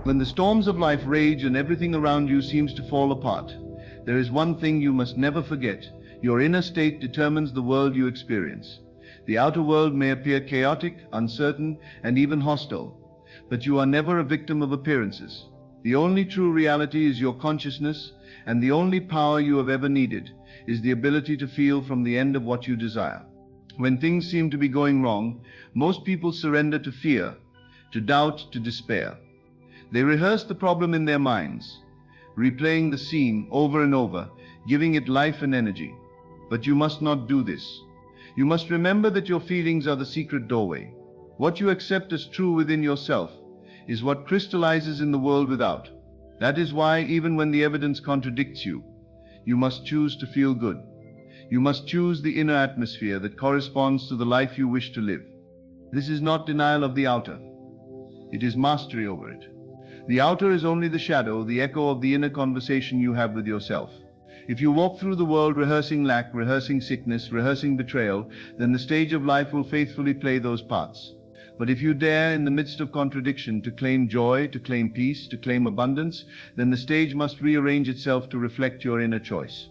When the storms of life rage and everything around you seems to fall apart, there is one thing you must never forget. Your inner state determines the world you experience. The outer world may appear chaotic, uncertain, and even hostile, but you are never a victim of appearances. The only true reality is your consciousness, and the only power you have ever needed is the ability to feel from the end of what you desire. When things seem to be going wrong, most people surrender to fear, to doubt, to despair. They rehearse the problem in their minds, replaying the scene over and over, giving it life and energy. But you must not do this. You must remember that your feelings are the secret doorway. What you accept as true within yourself is what crystallizes in the world without. That is why, even when the evidence contradicts you, you must choose to feel good. You must choose the inner atmosphere that corresponds to the life you wish to live. This is not denial of the outer. It is mastery over it. The outer is only the shadow, the echo of the inner conversation you have with yourself. If you walk through the world rehearsing lack, rehearsing sickness, rehearsing betrayal, then the stage of life will faithfully play those parts. But if you dare, in the midst of contradiction, to claim joy, to claim peace, to claim abundance, then the stage must rearrange itself to reflect your inner choice.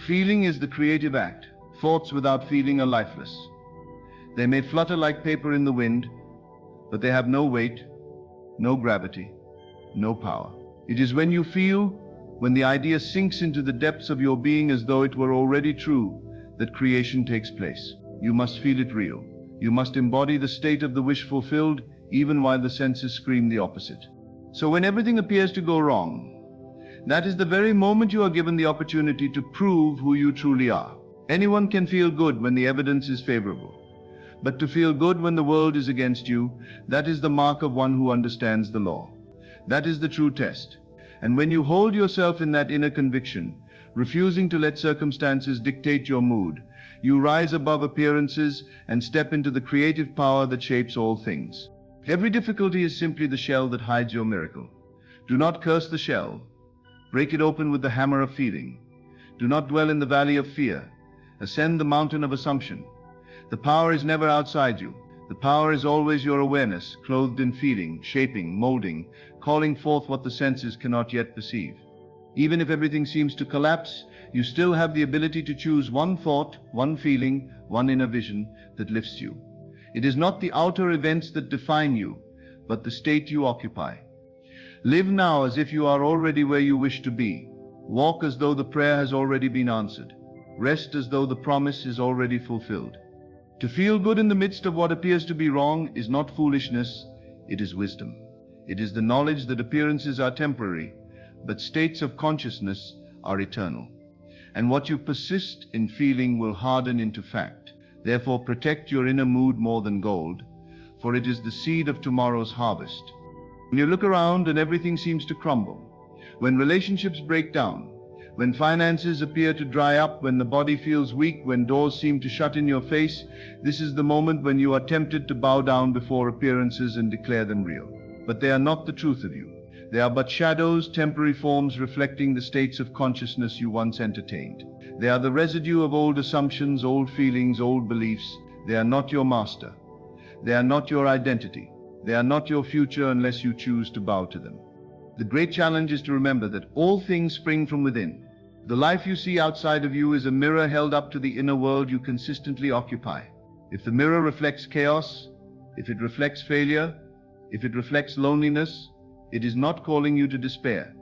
Feeling is the creative act. Thoughts without feeling are lifeless. They may flutter like paper in the wind, but they have no weight, no gravity, no power. It is when you feel, when the idea sinks into the depths of your being as though it were already true, that creation takes place. You must feel it real. You must embody the state of the wish fulfilled, even while the senses scream the opposite. So when everything appears to go wrong, that is the very moment you are given the opportunity to prove who you truly are. Anyone can feel good when the evidence is favorable. But to feel good when the world is against you, that is the mark of one who understands the law. That is the true test. And when you hold yourself in that inner conviction, refusing to let circumstances dictate your mood, you rise above appearances and step into the creative power that shapes all things. Every difficulty is simply the shell that hides your miracle. Do not curse the shell. Break it open with the hammer of feeling. Do not dwell in the valley of fear. Ascend the mountain of assumption. The power is never outside you. The power is always your awareness, clothed in feeling, shaping, molding, calling forth what the senses cannot yet perceive. Even if everything seems to collapse, you still have the ability to choose one thought, one feeling, one inner vision that lifts you. It is not the outer events that define you, but the state you occupy. Live now as if you are already where you wish to be. Walk as though the prayer has already been answered. Rest as though the promise is already fulfilled. To feel good in the midst of what appears to be wrong is not foolishness, it is wisdom. It is the knowledge that appearances are temporary, but states of consciousness are eternal. And what you persist in feeling will harden into fact. Therefore protect your inner mood more than gold, for it is the seed of tomorrow's harvest. When you look around and everything seems to crumble, when relationships break down, when finances appear to dry up, when the body feels weak, when doors seem to shut in your face, this is the moment when you are tempted to bow down before appearances and declare them real. But they are not the truth of you. They are but shadows, temporary forms reflecting the states of consciousness you once entertained. They are the residue of old assumptions, old feelings, old beliefs. They are not your master. They are not your identity. They are not your future unless you choose to bow to them. The great challenge is to remember that all things spring from within. The life you see outside of you is a mirror held up to the inner world you consistently occupy. If the mirror reflects chaos, if it reflects failure, if it reflects loneliness, it is not calling you to despair.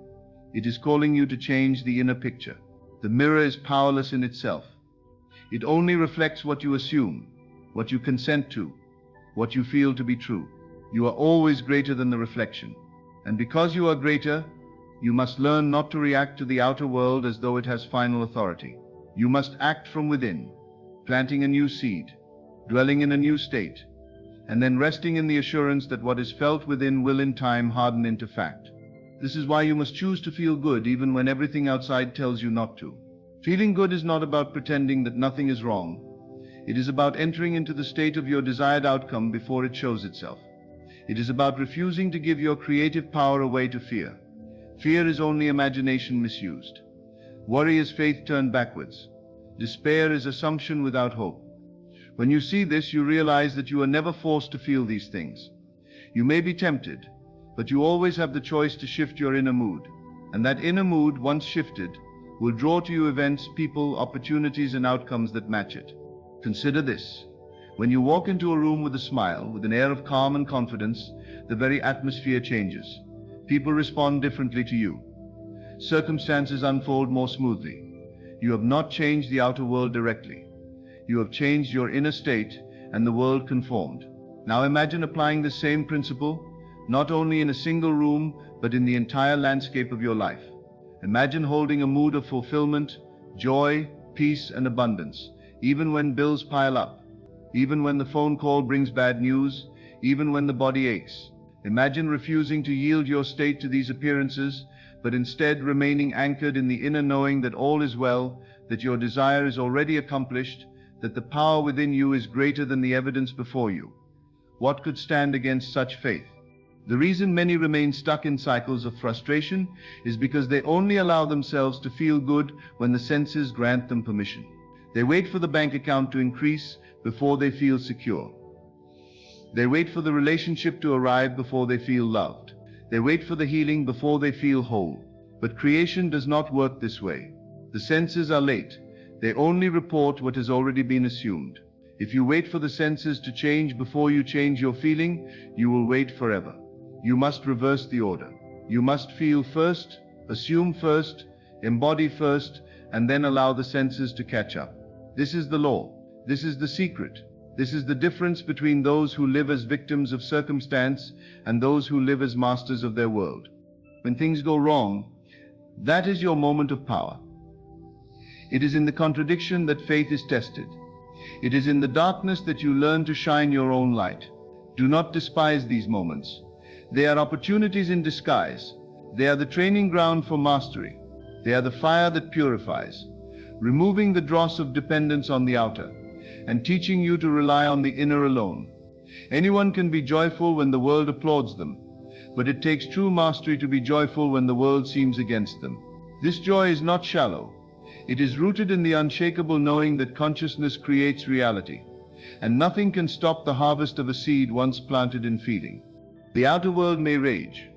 It is calling you to change the inner picture. The mirror is powerless in itself. It only reflects what you assume, what you consent to, what you feel to be true. You are always greater than the reflection. And because you are greater, you must learn not to react to the outer world as though it has final authority. You must act from within, planting a new seed, dwelling in a new state, and then resting in the assurance that what is felt within will in time harden into fact. This is why you must choose to feel good even when everything outside tells you not to. Feeling good is not about pretending that nothing is wrong. It is about entering into the state of your desired outcome before it shows itself. It is about refusing to give your creative power away to fear. Fear is only imagination misused. Worry is faith turned backwards. Despair is assumption without hope. When you see this, you realize that you are never forced to feel these things. You may be tempted, but you always have the choice to shift your inner mood. And that inner mood, once shifted, will draw to you events, people, opportunities, and outcomes that match it. Consider this. When you walk into a room with a smile, with an air of calm and confidence, the very atmosphere changes. People respond differently to you. Circumstances unfold more smoothly. You have not changed the outer world directly. You have changed your inner state, and the world conformed. Now imagine applying the same principle, not only in a single room, but in the entire landscape of your life. Imagine holding a mood of fulfillment, joy, peace, and abundance, even when bills pile up, even when the phone call brings bad news, even when the body aches. Imagine refusing to yield your state to these appearances, but instead remaining anchored in the inner knowing that all is well, that your desire is already accomplished, that the power within you is greater than the evidence before you. What could stand against such faith? The reason many remain stuck in cycles of frustration is because they only allow themselves to feel good when the senses grant them permission. They wait for the bank account to increase before they feel secure. They wait for the relationship to arrive before they feel loved. They wait for the healing before they feel whole. But creation does not work this way. The senses are late. They only report what has already been assumed. If you wait for the senses to change before you change your feeling, you will wait forever. You must reverse the order. You must feel first, assume first, embody first, and then allow the senses to catch up. This is the law. This is the secret. This is the difference between those who live as victims of circumstance and those who live as masters of their world. When things go wrong, that is your moment of power. It is in the contradiction that faith is tested. It is in the darkness that you learn to shine your own light. Do not despise these moments. They are opportunities in disguise. They are the training ground for mastery. They are the fire that purifies, removing the dross of dependence on the outer, and teaching you to rely on the inner alone. Anyone can be joyful when the world applauds them, but it takes true mastery to be joyful when the world seems against them. This joy is not shallow. It is rooted in the unshakable knowing that consciousness creates reality, and nothing can stop the harvest of a seed once planted in feeling. The outer world may rage,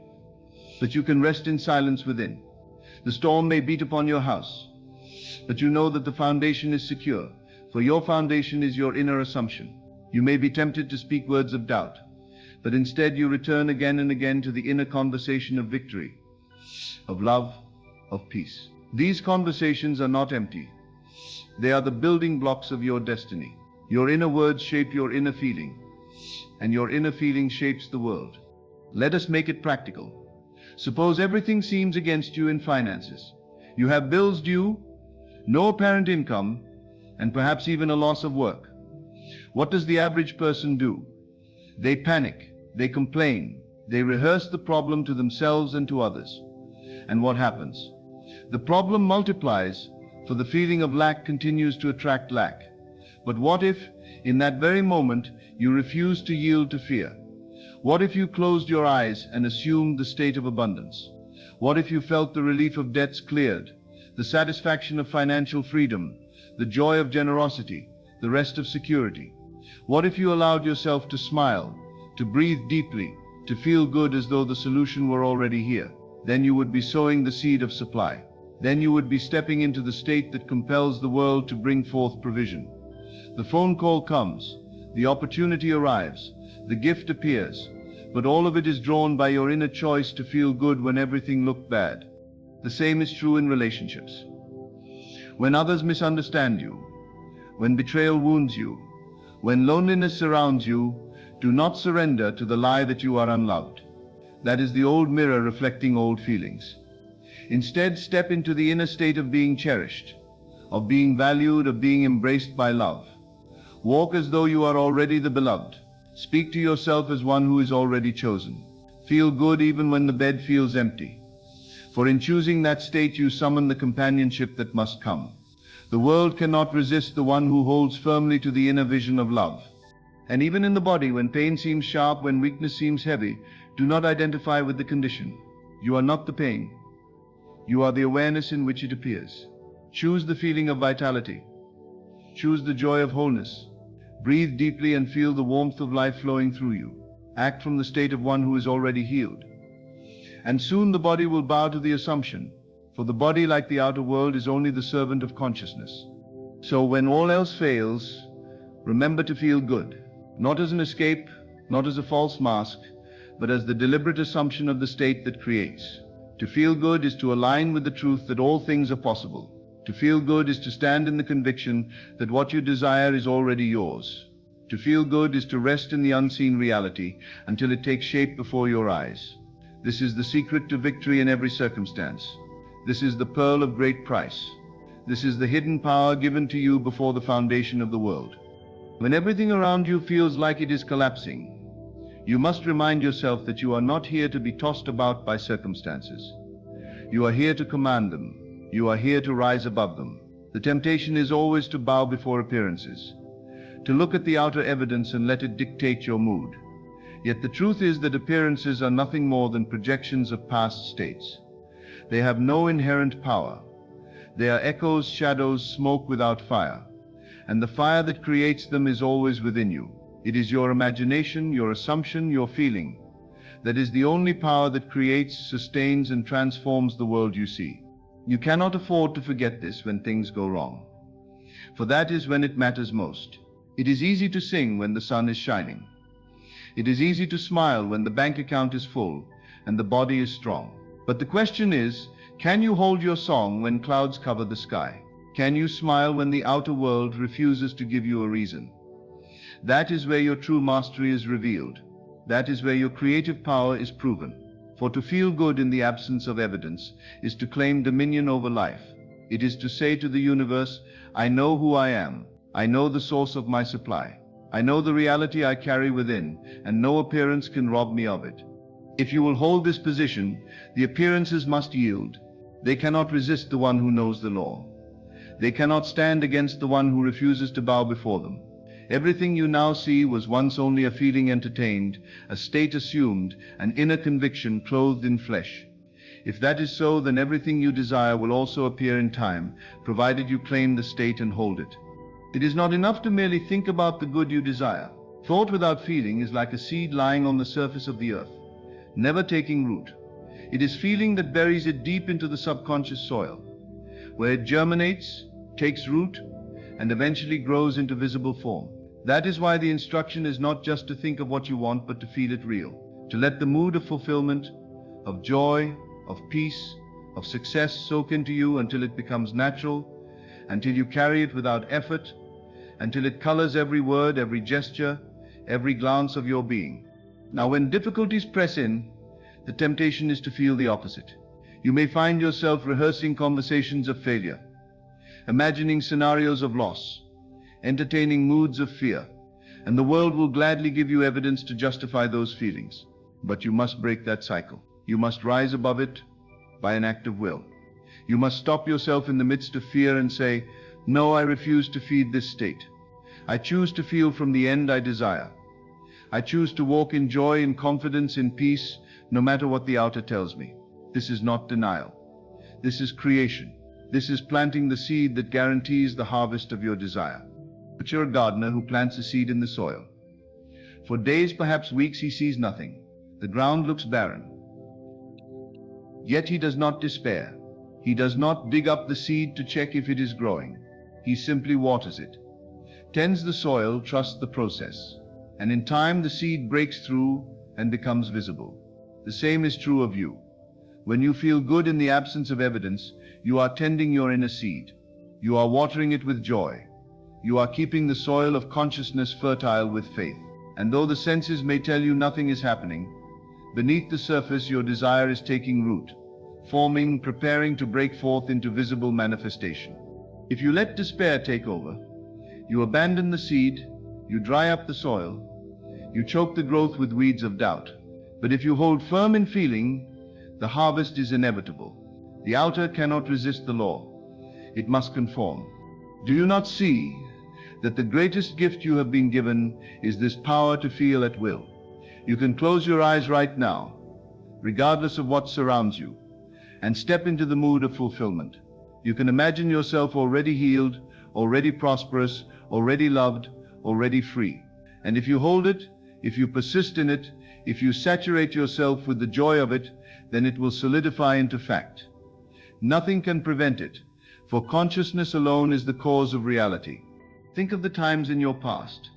but you can rest in silence within. The storm may beat upon your house, but you know that the foundation is secure, for your foundation is your inner assumption. You may be tempted to speak words of doubt, but instead you return again and again to the inner conversation of victory, of love, of peace. These conversations are not empty. They are the building blocks of your destiny. Your inner words shape your inner feeling, and your inner feeling shapes the world. Let us make it practical. Suppose everything seems against you in finances. You have bills due, no apparent income, and perhaps even a loss of work. What does the average person do? They panic, they complain, they rehearse the problem to themselves and to others. And what happens? The problem multiplies, for the feeling of lack continues to attract lack. But what if, in that very moment, you refuse to yield to fear? What if you closed your eyes and assumed the state of abundance? What if you felt the relief of debts cleared, the satisfaction of financial freedom, the joy of generosity, the rest of security? What if you allowed yourself to smile, to breathe deeply, to feel good as though the solution were already here? Then you would be sowing the seed of supply. Then you would be stepping into the state that compels the world to bring forth provision. The phone call comes, the opportunity arrives, the gift appears, but all of it is drawn by your inner choice to feel good when everything looked bad. The same is true in relationships. When others misunderstand you, when betrayal wounds you, when loneliness surrounds you, do not surrender to the lie that you are unloved. That is the old mirror reflecting old feelings. Instead, step into the inner state of being cherished, of being valued, of being embraced by love. Walk as though you are already the beloved. Speak to yourself as one who is already chosen. Feel good even when the bed feels empty. For in choosing that state you summon the companionship that must come. The world cannot resist the one who holds firmly to the inner vision of love. And even in the body, when pain seems sharp, when weakness seems heavy, do not identify with the condition. You are not the pain. You are the awareness in which it appears. Choose the feeling of vitality. Choose the joy of wholeness. Breathe deeply and feel the warmth of life flowing through you. Act from the state of one who is already healed. And soon the body will bow to the assumption, for the body, like the outer world, is only the servant of consciousness. So when all else fails, remember to feel good, not as an escape, not as a false mask, but as the deliberate assumption of the state that creates. To feel good is to align with the truth that all things are possible. To feel good is to stand in the conviction that what you desire is already yours. To feel good is to rest in the unseen reality until it takes shape before your eyes. This is the secret to victory in every circumstance. This is the pearl of great price. This is the hidden power given to you before the foundation of the world. When everything around you feels like it is collapsing, you must remind yourself that you are not here to be tossed about by circumstances. You are here to command them. You are here to rise above them. The temptation is always to bow before appearances, to look at the outer evidence and let it dictate your mood. Yet the truth is that appearances are nothing more than projections of past states. They have no inherent power. They are echoes, shadows, smoke without fire. And the fire that creates them is always within you. It is your imagination, your assumption, your feeling that is the only power that creates, sustains, and transforms the world you see. You cannot afford to forget this when things go wrong, for that is when it matters most. It is easy to sing when the sun is shining. It is easy to smile when the bank account is full and the body is strong. But the question is, can you hold your song when clouds cover the sky? Can you smile when the outer world refuses to give you a reason? That is where your true mastery is revealed. That is where your creative power is proven. For to feel good in the absence of evidence is to claim dominion over life. It is to say to the universe, I know who I am. I know the source of my supply. I know the reality I carry within, and no appearance can rob me of it. If you will hold this position, the appearances must yield. They cannot resist the one who knows the law. They cannot stand against the one who refuses to bow before them. Everything you now see was once only a feeling entertained, a state assumed, an inner conviction clothed in flesh. If that is so, then everything you desire will also appear in time, provided you claim the state and hold it. It is not enough to merely think about the good you desire. Thought without feeling is like a seed lying on the surface of the earth, never taking root. It is feeling that buries it deep into the subconscious soil, where it germinates, takes root, and eventually grows into visible form. That is why the instruction is not just to think of what you want, but to feel it real, to let the mood of fulfillment, of joy, of peace, of success soak into you until it becomes natural, until you carry it without effort, until it colors every word, every gesture, every glance of your being. Now, when difficulties press in, the temptation is to feel the opposite. You may find yourself rehearsing conversations of failure, imagining scenarios of loss, entertaining moods of fear, and the world will gladly give you evidence to justify those feelings. But you must break that cycle. You must rise above it by an act of will. You must stop yourself in the midst of fear and say, no, I refuse to feed this state. I choose to feel from the end I desire. I choose to walk in joy, in confidence, in peace, no matter what the outer tells me. This is not denial. This is creation. This is planting the seed that guarantees the harvest of your desire. But you're a gardener who plants a seed in the soil. For days, perhaps weeks, he sees nothing. The ground looks barren. Yet he does not despair. He does not dig up the seed to check if it is growing. He simply waters it, tends the soil, trusts the process. And in time, the seed breaks through and becomes visible. The same is true of you. When you feel good in the absence of evidence, you are tending your inner seed. You are watering it with joy. You are keeping the soil of consciousness fertile with faith. And though the senses may tell you nothing is happening, beneath the surface your desire is taking root, forming, preparing to break forth into visible manifestation. If you let despair take over, you abandon the seed, you dry up the soil, you choke the growth with weeds of doubt. But if you hold firm in feeling, the harvest is inevitable. The outer cannot resist the law. It must conform. Do you not see that the greatest gift you have been given is this power to feel at will? You can close your eyes right now, regardless of what surrounds you, and step into the mood of fulfillment. You can imagine yourself already healed, already prosperous, already loved, already free. And if you hold it, if you persist in it, If you saturate yourself with the joy of it, then it will solidify into fact. Nothing can prevent it, for consciousness alone is the cause of reality. Think of the times in your past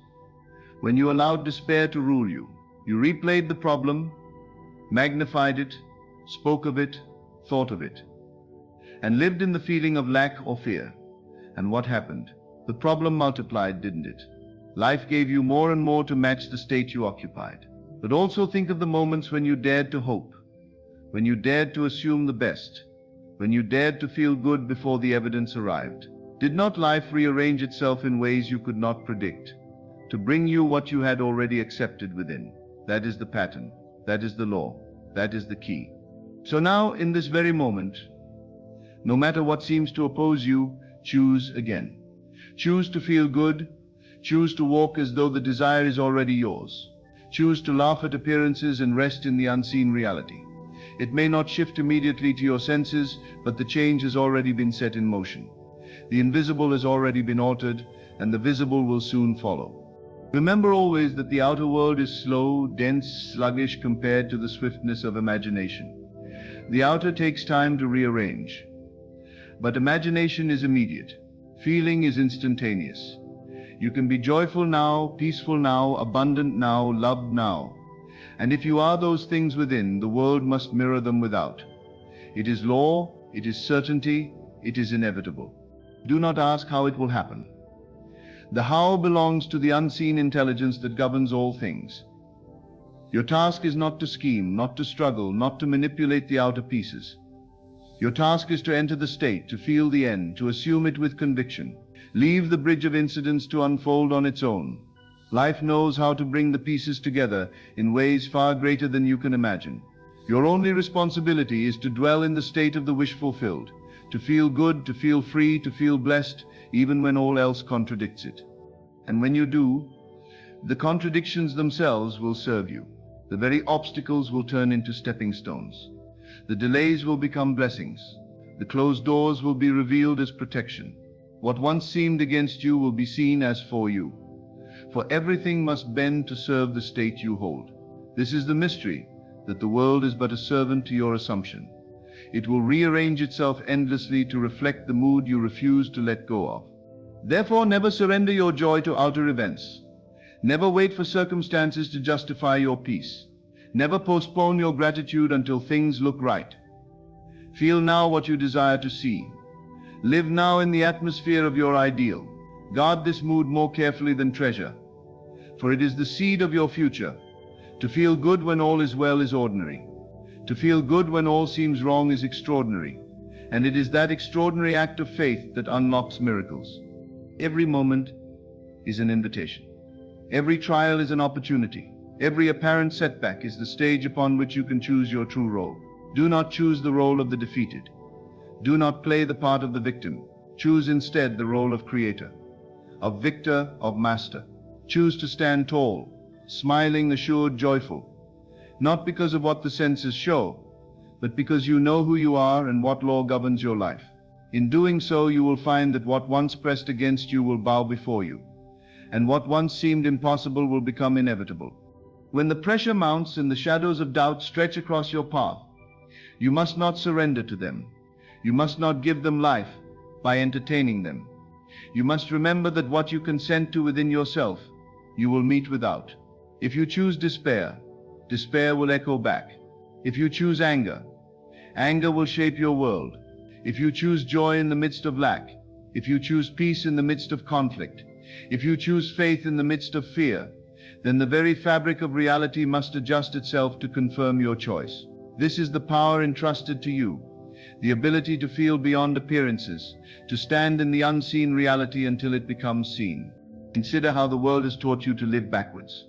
when you allowed despair to rule you. You replayed the problem, magnified it, spoke of it, thought of it, and lived in the feeling of lack or fear. And what happened? The problem multiplied, didn't it? Life gave you more and more to match the state you occupied. But also think of the moments when you dared to hope, when you dared to assume the best, when you dared to feel good before the evidence arrived. Did not life rearrange itself in ways you could not predict, to bring you what you had already accepted within? That is the pattern, that is the law, that is the key. So now, in this very moment, no matter what seems to oppose you, choose again. Choose to feel good, choose to walk as though the desire is already yours. Choose to laugh at appearances and rest in the unseen reality. It may not shift immediately to your senses, but the change has already been set in motion. The invisible has already been altered, and the visible will soon follow. Remember always that the outer world is slow, dense, sluggish compared to the swiftness of imagination. The outer takes time to rearrange. But imagination is immediate. Feeling is instantaneous. You can be joyful now, peaceful now, abundant now, loved now. And if you are those things within, the world must mirror them without. It is law, it is certainty, it is inevitable. Do not ask how it will happen. The how belongs to the unseen intelligence that governs all things. Your task is not to scheme, not to struggle, not to manipulate the outer pieces. Your task is to enter the state, to feel the end, to assume it with conviction. Leave the bridge of incidents to unfold on its own. Life knows how to bring the pieces together in ways far greater than you can imagine. Your only responsibility is to dwell in the state of the wish fulfilled, to feel good, to feel free, to feel blessed, even when all else contradicts it. And when you do, the contradictions themselves will serve you. The very obstacles will turn into stepping stones. The delays will become blessings. The closed doors will be revealed as protection. What once seemed against you will be seen as for you. For everything must bend to serve the state you hold. This is the mystery, that the world is but a servant to your assumption. It will rearrange itself endlessly to reflect the mood you refuse to let go of. Therefore, never surrender your joy to outer events. Never wait for circumstances to justify your peace. Never postpone your gratitude until things look right. Feel now what you desire to see. Live now in the atmosphere of your ideal. Guard this mood more carefully than treasure, for it is the seed of your future. To feel good when all is well is ordinary. To feel good when all seems wrong is extraordinary. And it is that extraordinary act of faith that unlocks miracles. Every moment is an invitation. Every trial is an opportunity. Every apparent setback is the stage upon which you can choose your true role. Do not choose the role of the defeated. Do not play the part of the victim. Choose instead the role of creator, of victor, of master. Choose to stand tall, smiling, assured, joyful, not because of what the senses show, but because you know who you are and what law governs your life. In doing so, you will find that what once pressed against you will bow before you, and what once seemed impossible will become inevitable. When the pressure mounts and the shadows of doubt stretch across your path, you must not surrender to them. You must not give them life by entertaining them. You must remember that what you consent to within yourself, you will meet without. If you choose despair, despair will echo back. If you choose anger, anger will shape your world. If you choose joy in the midst of lack, if you choose peace in the midst of conflict, if you choose faith in the midst of fear, then the very fabric of reality must adjust itself to confirm your choice. This is the power entrusted to you, the ability to feel beyond appearances, to stand in the unseen reality until it becomes seen. Consider how the world has taught you to live backwards.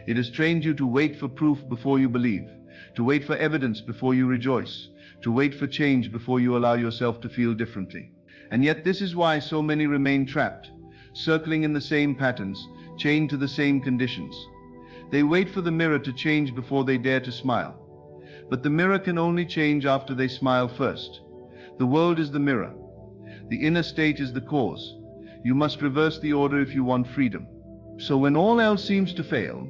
It has trained you to wait for proof before you believe, to wait for evidence before you rejoice, to wait for change before you allow yourself to feel differently. And yet this is why so many remain trapped, circling in the same patterns, chained to the same conditions. They wait for the mirror to change before they dare to smile. But the mirror can only change after they smile first. The world is the mirror. The inner state is the cause. You must reverse the order if you want freedom. So when all else seems to fail,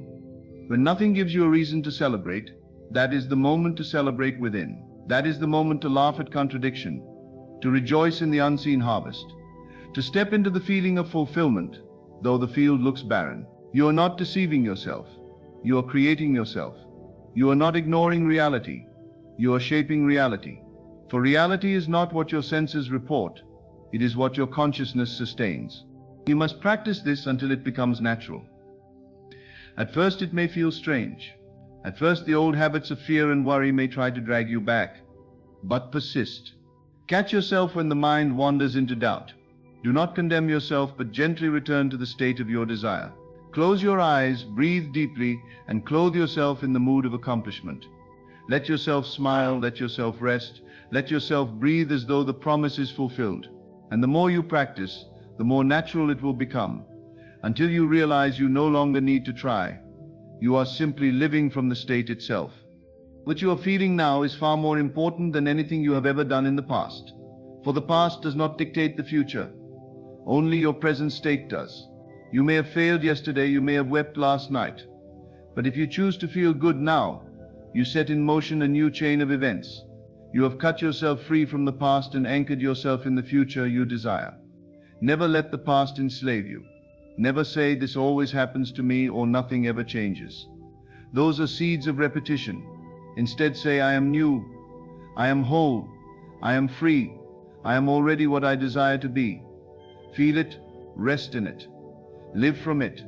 When nothing gives you a reason to celebrate, that is the moment to celebrate within. That is the moment to laugh at contradiction, to rejoice in the unseen harvest, to step into the feeling of fulfillment, though the field looks barren. You are not deceiving yourself. You are creating yourself. You are not ignoring reality. You are shaping reality. For reality is not what your senses report. It is what your consciousness sustains. You must practice this until it becomes natural. At first it may feel strange. At first the old habits of fear and worry may try to drag you back. But persist. Catch yourself when the mind wanders into doubt. Do not condemn yourself, but gently return to the state of your desire. Close your eyes, breathe deeply, and clothe yourself in the mood of accomplishment. Let yourself smile, let yourself rest, let yourself breathe as though the promise is fulfilled. And the more you practice, the more natural it will become, until you realize you no longer need to try. You are simply living from the state itself. What you are feeling now is far more important than anything you have ever done in the past. For the past does not dictate the future. Only your present state does. You may have failed yesterday, you may have wept last night. But if you choose to feel good now, you set in motion a new chain of events. You have cut yourself free from the past and anchored yourself in the future you desire. Never let the past enslave you. Never say, "This always happens to me," or "Nothing ever changes." Those are seeds of repetition. Instead say, "I am new. I am whole. I am free. I am already what I desire to be." Feel it, rest in it, live from it,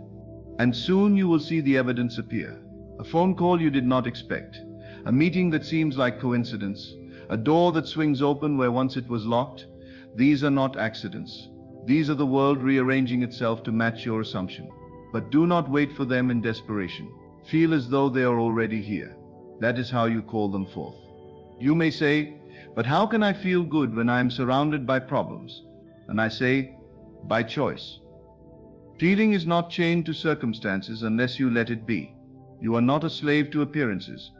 and soon you will see the evidence appear. A phone call you did not expect, a meeting that seems like coincidence, a door that swings open where once it was locked. These are not accidents. These are the world rearranging itself to match your assumption. But do not wait for them in desperation. Feel as though they are already here. That is how you call them forth. You may say, "But how can I feel good when I am surrounded by problems?" And I say, by choice. Feeling is not chained to circumstances unless you let it be. You are not a slave to appearances.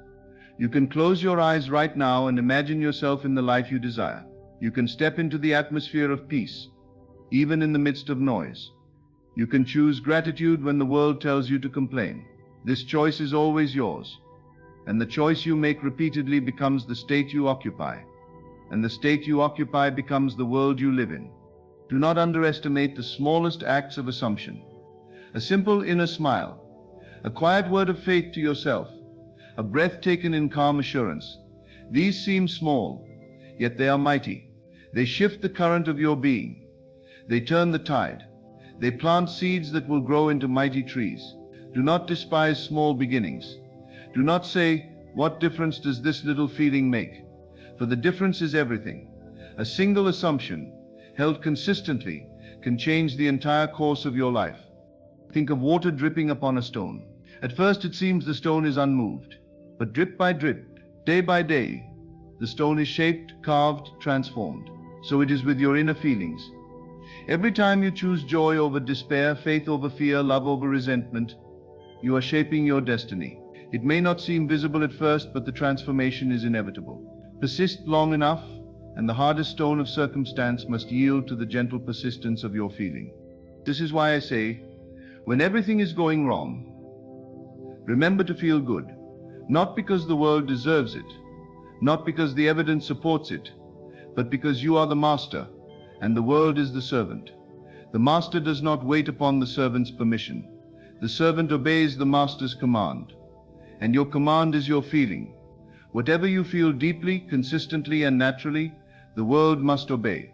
You can close your eyes right now and imagine yourself in the life you desire. You can step into the atmosphere of peace, even in the midst of noise. You can choose gratitude when the world tells you to complain. This choice is always yours. And the choice you make repeatedly becomes the state you occupy. And the state you occupy becomes the world you live in. Do not underestimate the smallest acts of assumption. A simple inner smile, a quiet word of faith to yourself, a breath taken in calm assurance. These seem small, yet they are mighty. They shift the current of your being. They turn the tide. They plant seeds that will grow into mighty trees. Do not despise small beginnings. Do not say, "What difference does this little feeling make?" For the difference is everything. A single assumption, held consistently, can change the entire course of your life. Think of water dripping upon a stone. At first it seems the stone is unmoved, but drip by drip, day by day, the stone is shaped, carved, transformed. So it is with your inner feelings. Every time you choose joy over despair, faith over fear, love over resentment, you are shaping your destiny. It may not seem visible at first, but the transformation is inevitable. Persist long enough, and the hardest stone of circumstance must yield to the gentle persistence of your feeling. This is why I say, when everything is going wrong, remember to feel good. Not because the world deserves it, not because the evidence supports it, but because you are the master, and the world is the servant. The master does not wait upon the servant's permission. The servant obeys the master's command, and your command is your feeling. Whatever you feel deeply, consistently, and naturally, the world must obey.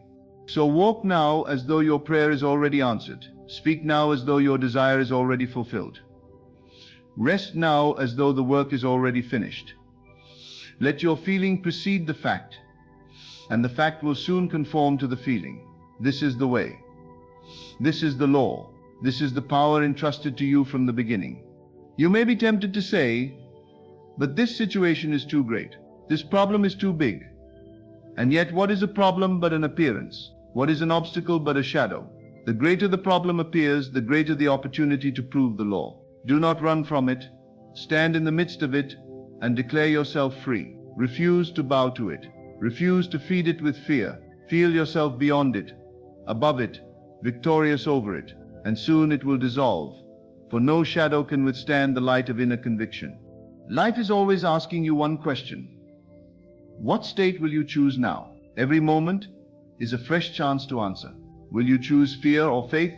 So walk now as though your prayer is already answered. Speak now as though your desire is already fulfilled. Rest now as though the work is already finished. Let your feeling precede the fact, and the fact will soon conform to the feeling. This is the way. This is the law. This is the power entrusted to you from the beginning. You may be tempted to say, "But this situation is too great. This problem is too big." And yet, what is a problem but an appearance? What is an obstacle but a shadow? The greater the problem appears, the greater the opportunity to prove the law. Do not run from it. Stand in the midst of it and declare yourself free. Refuse to bow to it. Refuse to feed it with fear. Feel yourself beyond it, above it, victorious over it, and soon it will dissolve. for no shadow can withstand the light of inner conviction. Life is always asking you one question. What state will you choose now? Every moment is a fresh chance to answer. Will you choose fear or faith,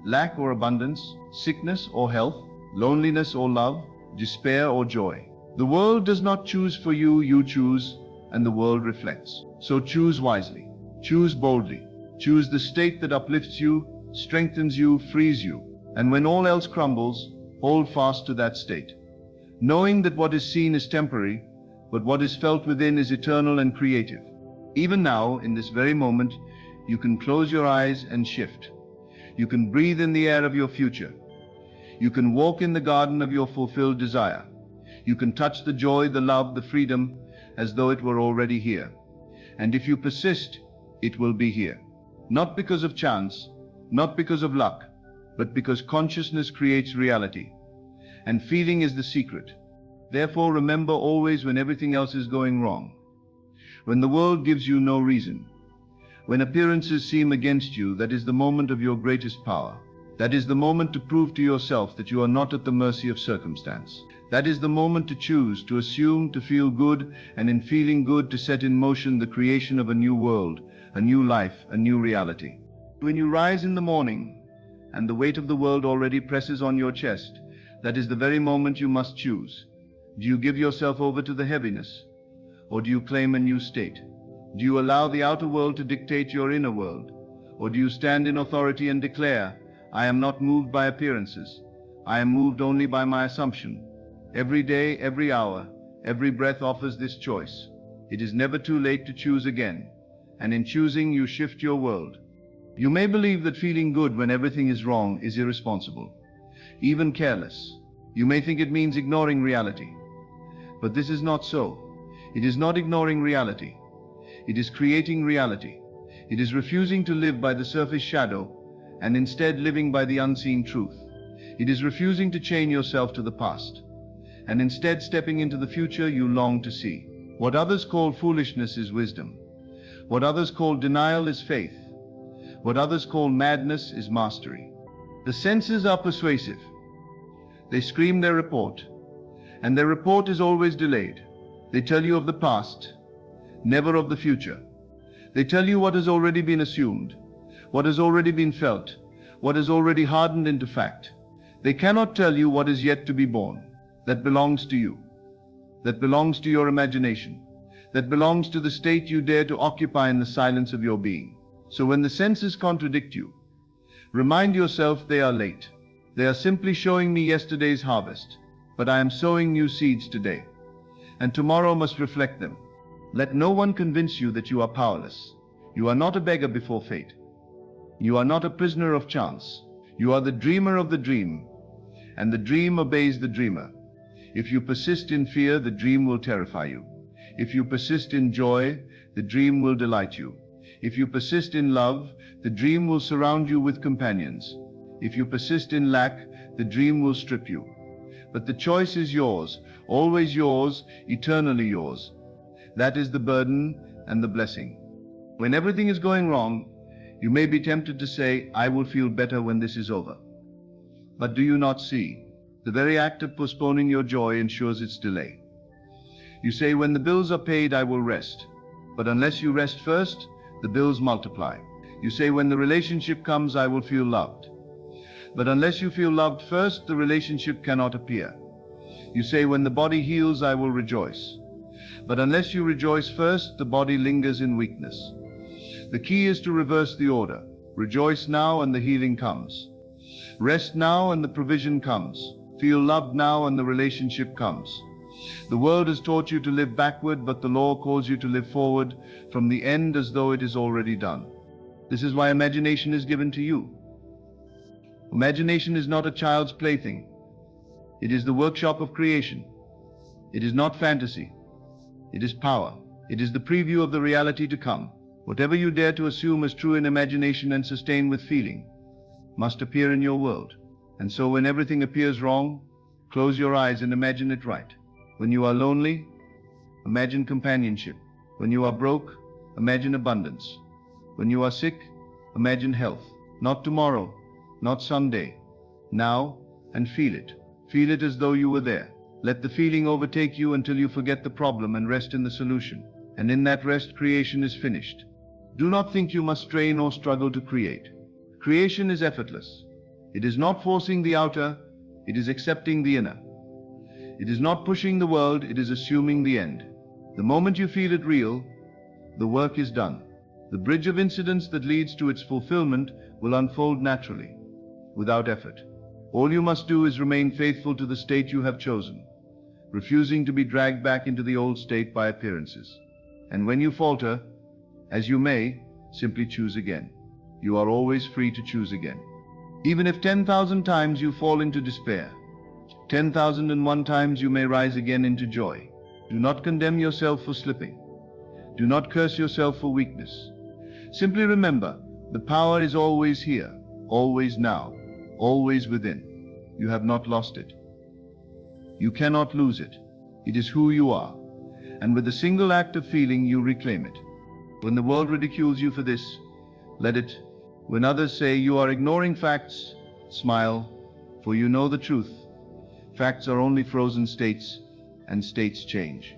lack or abundance, sickness or health, loneliness or love, despair or joy? The world does not choose for you, you choose, and the world reflects. So choose wisely, choose boldly, choose the state that uplifts you, strengthens you, frees you, and when all else crumbles, hold fast to that state, knowing that what is seen is temporary, but what is felt within is eternal and creative. Even now, in this very moment, you can close your eyes and shift. You can breathe in the air of your future. You can walk in the garden of your fulfilled desire. You can touch the joy, the love, the freedom, as though it were already here. And if you persist, it will be here. Not because of chance, not because of luck, but because consciousness creates reality. And feeling is the secret. Therefore, remember always when everything else is going wrong, when the world gives you no reason, when appearances seem against you, that is the moment of your greatest power. That is the moment to prove to yourself that you are not at the mercy of circumstance. That is the moment to choose, to assume, to feel good, and in feeling good to set in motion the creation of a new world, a new life, a new reality. When you rise in the morning, and the weight of the world already presses on your chest, that is the very moment you must choose. Do you give yourself over to the heaviness, or do you claim a new state? Do you allow the outer world to dictate your inner world, or do you stand in authority and declare, I am not moved by appearances, I am moved only by my assumption? Every day, every hour, every breath offers this choice. It is never too late to choose again, and in choosing you shift your world. You may believe that feeling good when everything is wrong is irresponsible, even careless. You may think it means ignoring reality. But this is not so. It is not ignoring reality. It is creating reality. It is refusing to live by the surface shadow and instead living by the unseen truth. It is refusing to chain yourself to the past and instead stepping into the future you long to see. What others call foolishness is wisdom. What others call denial is faith. What others call madness is mastery. The senses are persuasive. They scream their report, and their report is always delayed. They tell you of the past, never of the future. They tell you what has already been assumed, what has already been felt, what has already hardened into fact. They cannot tell you what is yet to be born, that belongs to you, that belongs to your imagination, that belongs to the state you dare to occupy in the silence of your being. So when the senses contradict you, remind yourself they are late. They are simply showing me yesterday's harvest, but I am sowing new seeds today, and tomorrow must reflect them. Let no one convince you that you are powerless. You are not a beggar before fate. You are not a prisoner of chance. You are the dreamer of the dream, and the dream obeys the dreamer. If you persist in fear, the dream will terrify you. If you persist in joy, the dream will delight you. If you persist in love, the dream will surround you with companions. If you persist in lack, the dream will strip you. But the choice is yours, always yours, eternally yours. That is the burden and the blessing. When everything is going wrong, you may be tempted to say, I will feel better when this is over. But do you not see? The very act of postponing your joy ensures its delay. You say, when the bills are paid, I will rest. But unless you rest first, the bills multiply. You say, when the relationship comes, I will feel loved. But unless you feel loved first, the relationship cannot appear. You say, when the body heals, I will rejoice. But unless you rejoice first, the body lingers in weakness. The key is to reverse the order. Rejoice now and the healing comes. Rest now and the provision comes. Feel loved now and the relationship comes. The world has taught you to live backward, but the law calls you to live forward from the end as though it is already done. This is why imagination is given to you. Imagination is not a child's plaything. It is the workshop of creation. It is not fantasy. It is power. It is the preview of the reality to come. Whatever you dare to assume as true in imagination and sustain with feeling must appear in your world. And so when everything appears wrong, close your eyes and imagine it right. When you are lonely, imagine companionship. When you are broke, imagine abundance. When you are sick, imagine health. Not tomorrow, not someday. Now, and feel it. Feel it as though you were there. Let the feeling overtake you until you forget the problem and rest in the solution. And in that rest, creation is finished. Do not think you must strain or struggle to create. Creation is effortless. It is not forcing the outer, it is accepting the inner. It is not pushing the world, it is assuming the end. The moment you feel it real, the work is done. The bridge of incidents that leads to its fulfillment will unfold naturally, without effort. All you must do is remain faithful to the state you have chosen, refusing to be dragged back into the old state by appearances. And when you falter, as you may, simply choose again. You are always free to choose again. Even if 10,000 times you fall into despair, 10,001 times you may rise again into joy. Do not condemn yourself for slipping. Do not curse yourself for weakness. Simply remember, the power is always here, always now, always within. You have not lost it. You cannot lose it. It is who you are. And with a single act of feeling, you reclaim it. When the world ridicules you for this, let it. When others say you are ignoring facts, smile, for you know the truth. Facts are only frozen states, and states change.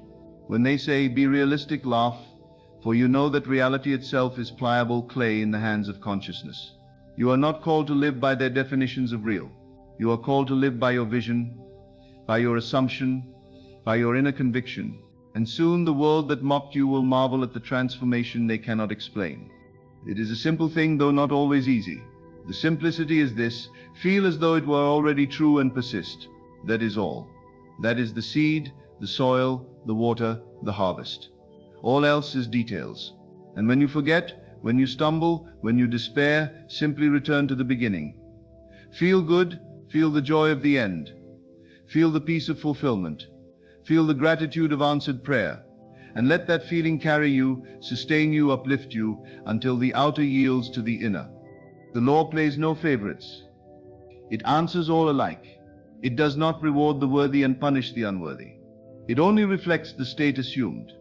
When they say be realistic, laugh, for you know that reality itself is pliable clay in the hands of consciousness. You are not called to live by their definitions of real. You are called to live by your vision, by your assumption, by your inner conviction. And soon the world that mocked you will marvel at the transformation they cannot explain. It is a simple thing, though not always easy. The simplicity is this: feel as though it were already true and persist. That is all. That is the seed, the soil, the water, the harvest. All else is details. And when you forget, when you stumble, when you despair, simply return to the beginning. Feel good, feel the joy of the end. Feel the peace of fulfillment. Feel the gratitude of answered prayer, and let that feeling carry you, sustain you, uplift you, until the outer yields to the inner. The law plays no favorites. It answers all alike. It does not reward the worthy and punish the unworthy. It only reflects the state assumed.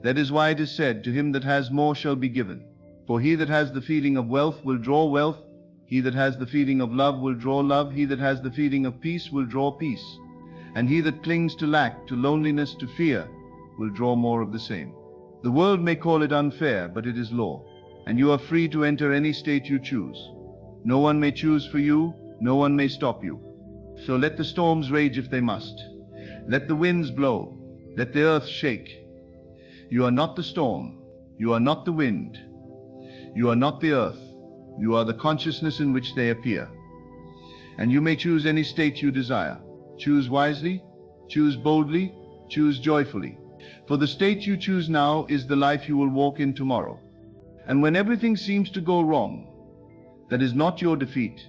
That is why it is said, to him that has more shall be given. For he that has the feeling of wealth will draw wealth. He that has the feeling of love will draw love. He that has the feeling of peace will draw peace. And he that clings to lack, to loneliness, to fear, will draw more of the same. The world may call it unfair, but it is law, and you are free to enter any state you choose. No one may choose for you, no one may stop you. So let the storms rage if they must. Let the winds blow, let the earth shake. You are not the storm, you are not the wind, you are not the earth, you are the consciousness in which they appear. And you may choose any state you desire. Choose wisely, choose boldly, choose joyfully. For the state you choose now is the life you will walk in tomorrow. And when everything seems to go wrong, that is not your defeat.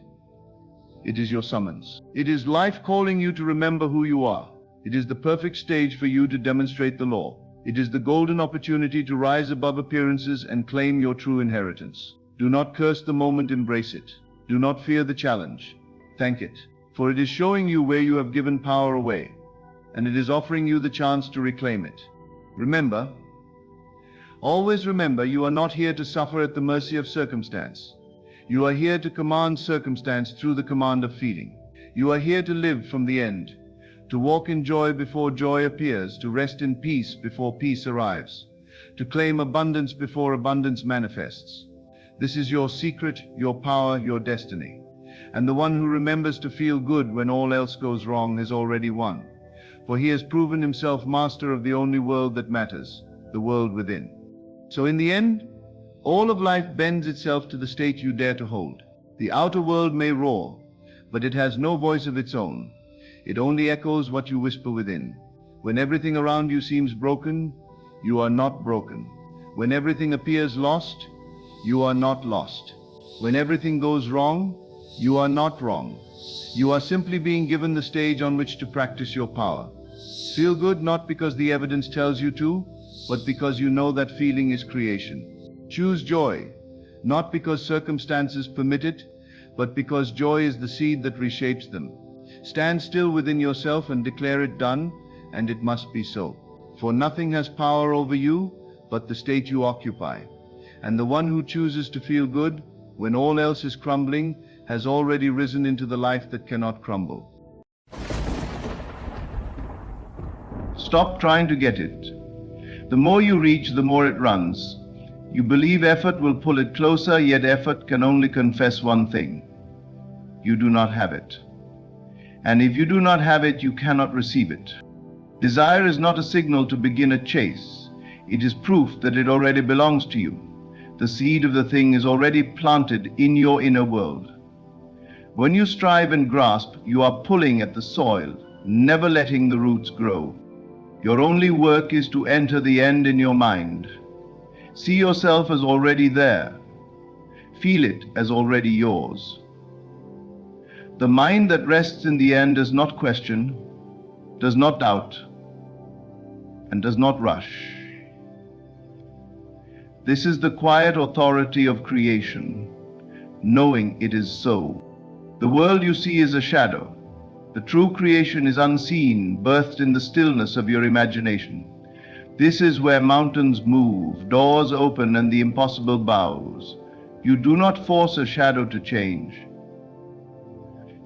It is your summons. It is life calling you to remember who you are. It is the perfect stage for you to demonstrate the law. It is the golden opportunity to rise above appearances and claim your true inheritance. Do not curse the moment, embrace it. Do not fear the challenge. Thank it. For it is showing you where you have given power away, and it is offering you the chance to reclaim it. Remember, always remember, you are not here to suffer at the mercy of circumstance. You are here to command circumstance through the command of feeling. You are here to live from the end, to walk in joy before joy appears, to rest in peace before peace arrives, to claim abundance before abundance manifests. This is your secret, your power, your destiny. And the one who remembers to feel good when all else goes wrong has already won, for he has proven himself master of the only world that matters, the world within. So in the end, all of life bends itself to the state you dare to hold. The outer world may roar, but it has no voice of its own. It only echoes what you whisper within. When everything around you seems broken, you are not broken. When everything appears lost, you are not lost. When everything goes wrong, you are not wrong. You are simply being given the stage on which to practice your power. Feel good not because the evidence tells you to, but because you know that feeling is creation. Choose joy, not because circumstances permit it, but because joy is the seed that reshapes them. Stand still within yourself and declare it done, and it must be so. For nothing has power over you but the state you occupy. And the one who chooses to feel good when all else is crumbling has already risen into the life that cannot crumble. Stop trying to get it. The more you reach, the more it runs. You believe effort will pull it closer, yet effort can only confess one thing: you do not have it. And if you do not have it, you cannot receive it. Desire is not a signal to begin a chase. It is proof that it already belongs to you. The seed of the thing is already planted in your inner world. When you strive and grasp, you are pulling at the soil, never letting the roots grow. Your only work is to enter the end in your mind. See yourself as already there. Feel it as already yours. The mind that rests in the end does not question, does not doubt, and does not rush. This is the quiet authority of creation, knowing it is so. The world you see is a shadow. The true creation is unseen, birthed in the stillness of your imagination. This is where mountains move, doors open, and the impossible bows. You do not force a shadow to change.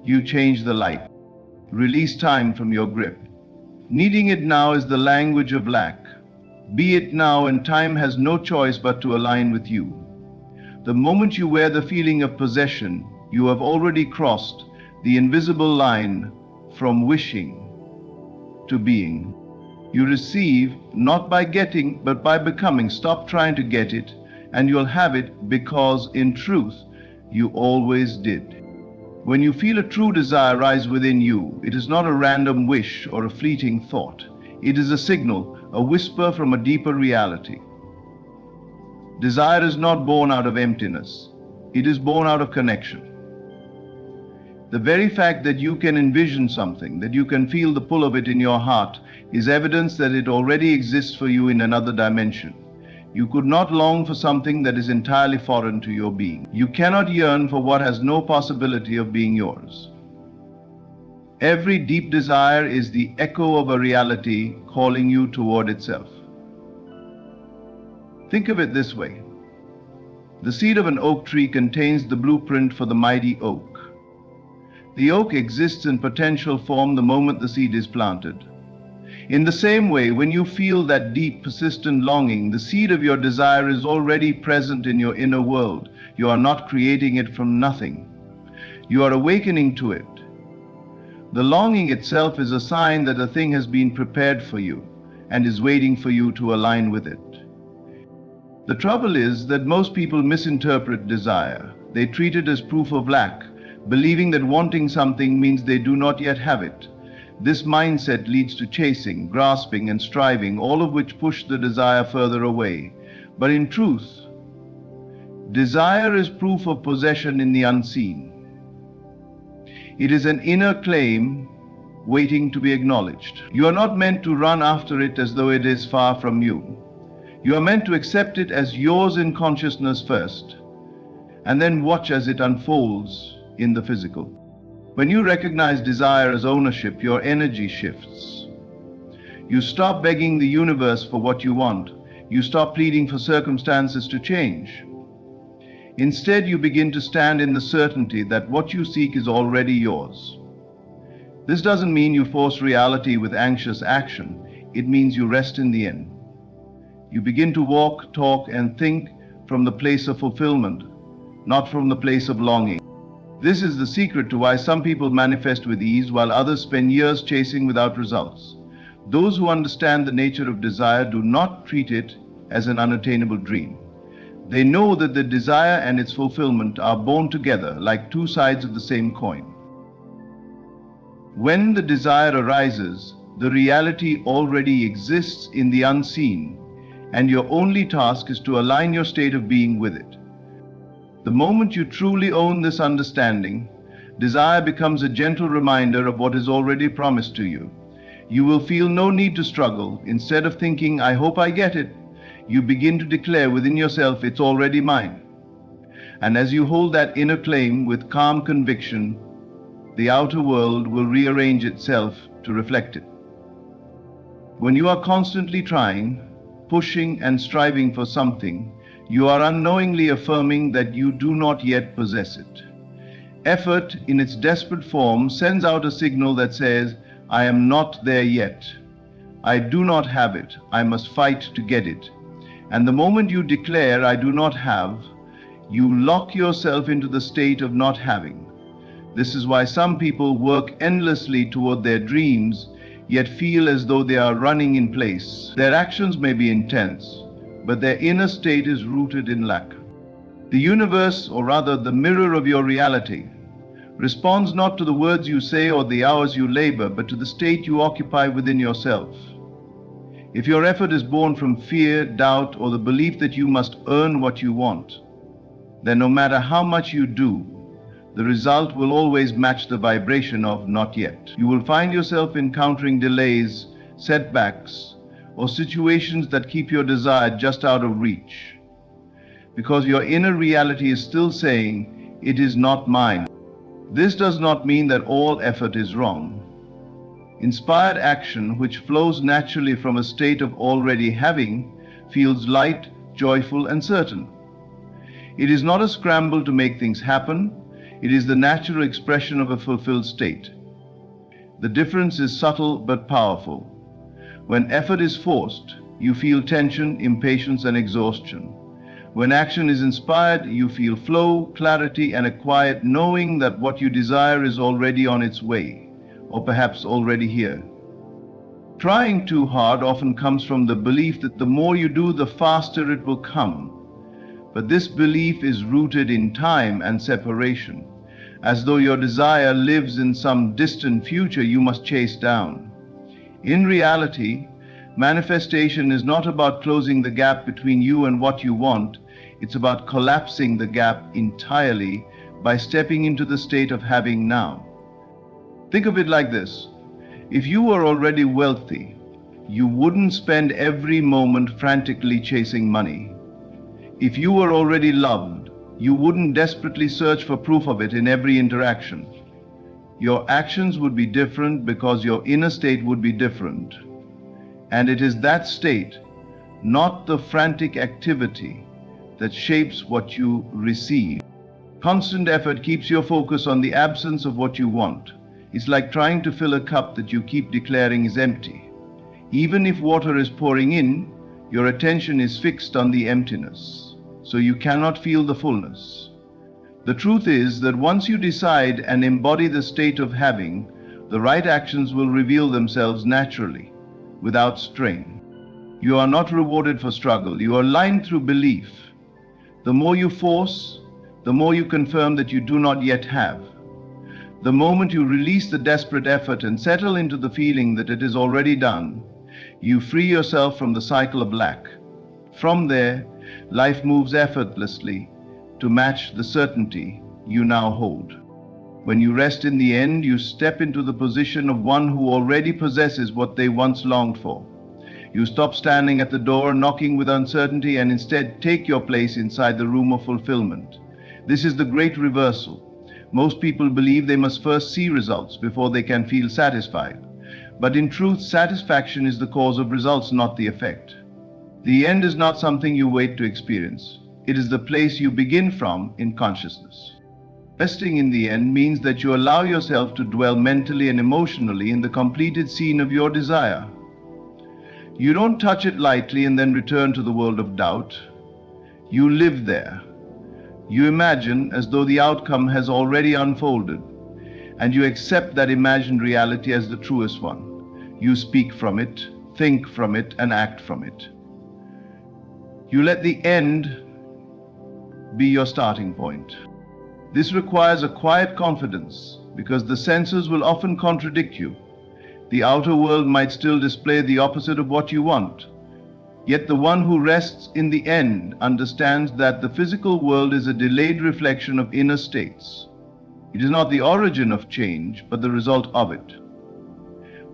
You change the light. Release time from your grip. Needing it now is the language of lack. Be it now, and time has no choice but to align with you. The moment you wear the feeling of possession, you have already crossed the invisible line from wishing to being. You receive not by getting, but by becoming. Stop trying to get it, and you'll have it, because in truth, you always did. When you feel a true desire rise within you, it is not a random wish or a fleeting thought. It is a signal, a whisper from a deeper reality. Desire is not born out of emptiness. It is born out of connection. The very fact that you can envision something, that you can feel the pull of it in your heart, is evidence that it already exists for you in another dimension. You could not long for something that is entirely foreign to your being. You cannot yearn for what has no possibility of being yours. Every deep desire is the echo of a reality calling you toward itself. Think of it this way. The seed of an oak tree contains the blueprint for the mighty oak. The oak exists in potential form the moment the seed is planted. In the same way, when you feel that deep, persistent longing, the seed of your desire is already present in your inner world. You are not creating it from nothing. You are awakening to it. The longing itself is a sign that a thing has been prepared for you and is waiting for you to align with it. The trouble is that most people misinterpret desire. They treat it as proof of lack, believing that wanting something means they do not yet have it. This mindset leads to chasing, grasping, and striving, all of which push the desire further away. But in truth, desire is proof of possession in the unseen. It is an inner claim waiting to be acknowledged. You are not meant to run after it as though it is far from you. You are meant to accept it as yours in consciousness first, and then watch as it unfolds in the physical. When you recognize desire as ownership, your energy shifts. You stop begging the universe for what you want. You stop pleading for circumstances to change. Instead, you begin to stand in the certainty that what you seek is already yours. This doesn't mean you force reality with anxious action. It means you rest in the end. You begin to walk, talk, and think from the place of fulfillment, not from the place of longing. This is the secret to why some people manifest with ease while others spend years chasing without results. Those who understand the nature of desire do not treat it as an unattainable dream. They know that the desire and its fulfillment are born together like two sides of the same coin. When the desire arises, the reality already exists in the unseen, and your only task is to align your state of being with it. The moment you truly own this understanding, desire becomes a gentle reminder of what is already promised to you. You will feel no need to struggle. Instead of thinking, "I hope I get it," you begin to declare within yourself, "It's already mine." And as you hold that inner claim with calm conviction, the outer world will rearrange itself to reflect it. When you are constantly trying, pushing, and striving for something, you are unknowingly affirming that you do not yet possess it. Effort, in its desperate form, sends out a signal that says, "I am not there yet." I do not have it, I must fight to get it. And the moment you declare, I do not have, you lock yourself into the state of not having. This is why some people work endlessly toward their dreams, yet feel as though they are running in place. Their actions may be intense, but their inner state is rooted in lack. The universe, or rather the mirror of your reality, responds not to the words you say or the hours you labor, but to the state you occupy within yourself. If your effort is born from fear, doubt, or the belief that you must earn what you want, then no matter how much you do, the result will always match the vibration of not yet. You will find yourself encountering delays, setbacks, or situations that keep your desire just out of reach, because your inner reality is still saying, it is not mine. This does not mean that all effort is wrong. Inspired action, which flows naturally from a state of already having, feels light, joyful, and certain. It is not a scramble to make things happen. It is the natural expression of a fulfilled state. The difference is subtle but powerful. When effort is forced, you feel tension, impatience, and exhaustion. When action is inspired, you feel flow, clarity, and a quiet knowing that what you desire is already on its way, or perhaps already here. Trying too hard often comes from the belief that the more you do, the faster it will come. But this belief is rooted in time and separation, as though your desire lives in some distant future you must chase down. In reality, manifestation is not about closing the gap between you and what you want. It's about collapsing the gap entirely by stepping into the state of having now. Think of it like this. If you were already wealthy, you wouldn't spend every moment frantically chasing money. If you were already loved, you wouldn't desperately search for proof of it in every interaction. Your actions would be different because your inner state would be different. And it is that state, not the frantic activity, that shapes what you receive. Constant effort keeps your focus on the absence of what you want. It's like trying to fill a cup that you keep declaring is empty. Even if water is pouring in, your attention is fixed on the emptiness, so you cannot feel the fullness. The truth is that once you decide and embody the state of having, the right actions will reveal themselves naturally, without strain. You are not rewarded for struggle. You are lined through belief. The more you force, the more you confirm that you do not yet have. The moment you release the desperate effort and settle into the feeling that it is already done, you free yourself from the cycle of lack. From there, life moves effortlessly to match the certainty you now hold. When you rest in the end, you step into the position of one who already possesses what they once longed for. You stop standing at the door knocking with uncertainty and instead take your place inside the room of fulfillment. This is the great reversal. Most people believe they must first see results before they can feel satisfied. But in truth, satisfaction is the cause of results, not the effect. The end is not something you wait to experience. It is the place you begin from in consciousness. Resting in the end means that you allow yourself to dwell mentally and emotionally in the completed scene of your desire. You don't touch it lightly and then return to the world of doubt. You live there. You imagine as though the outcome has already unfolded, and you accept that imagined reality as the truest one. You speak from it, think from it, and act from it. You let the end be your starting point. This requires a quiet confidence, because the senses will often contradict you. The outer world might still display the opposite of what you want. Yet the one who rests in the end understands that the physical world is a delayed reflection of inner states. It is not the origin of change, but the result of it.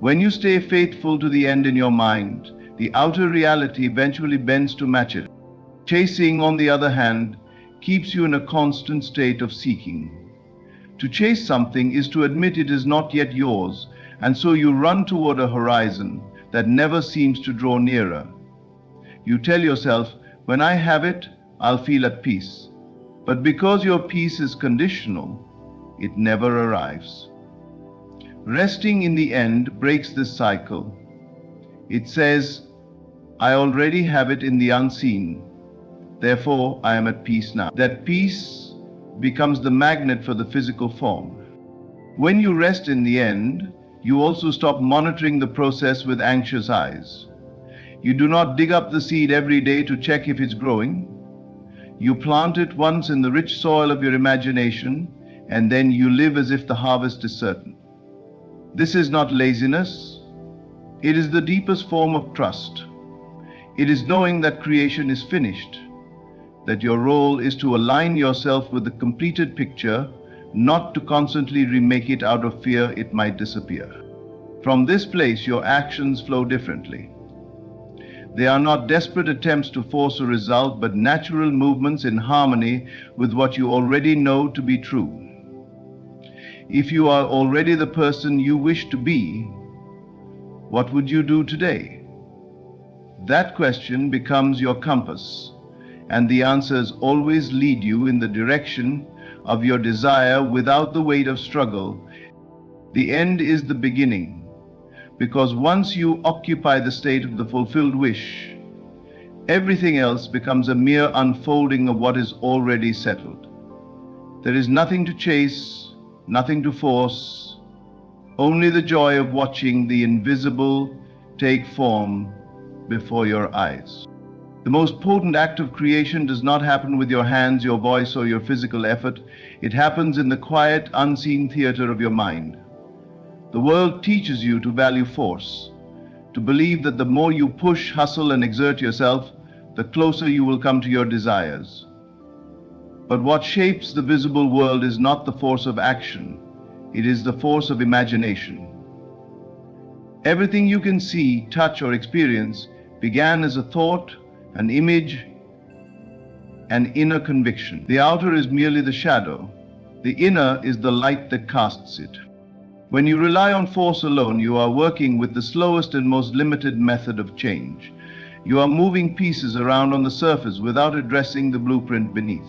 When you stay faithful to the end in your mind, the outer reality eventually bends to match it. Chasing, on the other hand, keeps you in a constant state of seeking. To chase something is to admit it is not yet yours, and so you run toward a horizon that never seems to draw nearer. You tell yourself, when I have it, I'll feel at peace. But because your peace is conditional, it never arrives. Resting in the end breaks this cycle. It says, I already have it in the unseen, therefore I am at peace now. That peace becomes the magnet for the physical form. When you rest in the end, you also stop monitoring the process with anxious eyes. You do not dig up the seed every day to check if it's growing. You plant it once in the rich soil of your imagination, and then you live as if the harvest is certain. This is not laziness. It is the deepest form of trust. It is knowing that creation is finished, that your role is to align yourself with the completed picture, not to constantly remake it out of fear it might disappear. From this place, your actions flow differently. They are not desperate attempts to force a result, but natural movements in harmony with what you already know to be true. If you are already the person you wish to be, what would you do today? That question becomes your compass, and the answers always lead you in the direction of your desire without the weight of struggle. The end is the beginning, because once you occupy the state of the fulfilled wish, everything else becomes a mere unfolding of what is already settled. There is nothing to chase, nothing to force, only the joy of watching the invisible take form before your eyes. The most potent act of creation does not happen with your hands, your voice, or your physical effort. It happens in the quiet, unseen theater of your mind. The world teaches you to value force, to believe that the more you push, hustle, and exert yourself, the closer you will come to your desires. But what shapes the visible world is not the force of action, it is the force of imagination. Everything you can see, touch, or experience began as a thought, an image, an inner conviction. The outer is merely the shadow. The inner is the light that casts it. When you rely on force alone, you are working with the slowest and most limited method of change. You are moving pieces around on the surface without addressing the blueprint beneath.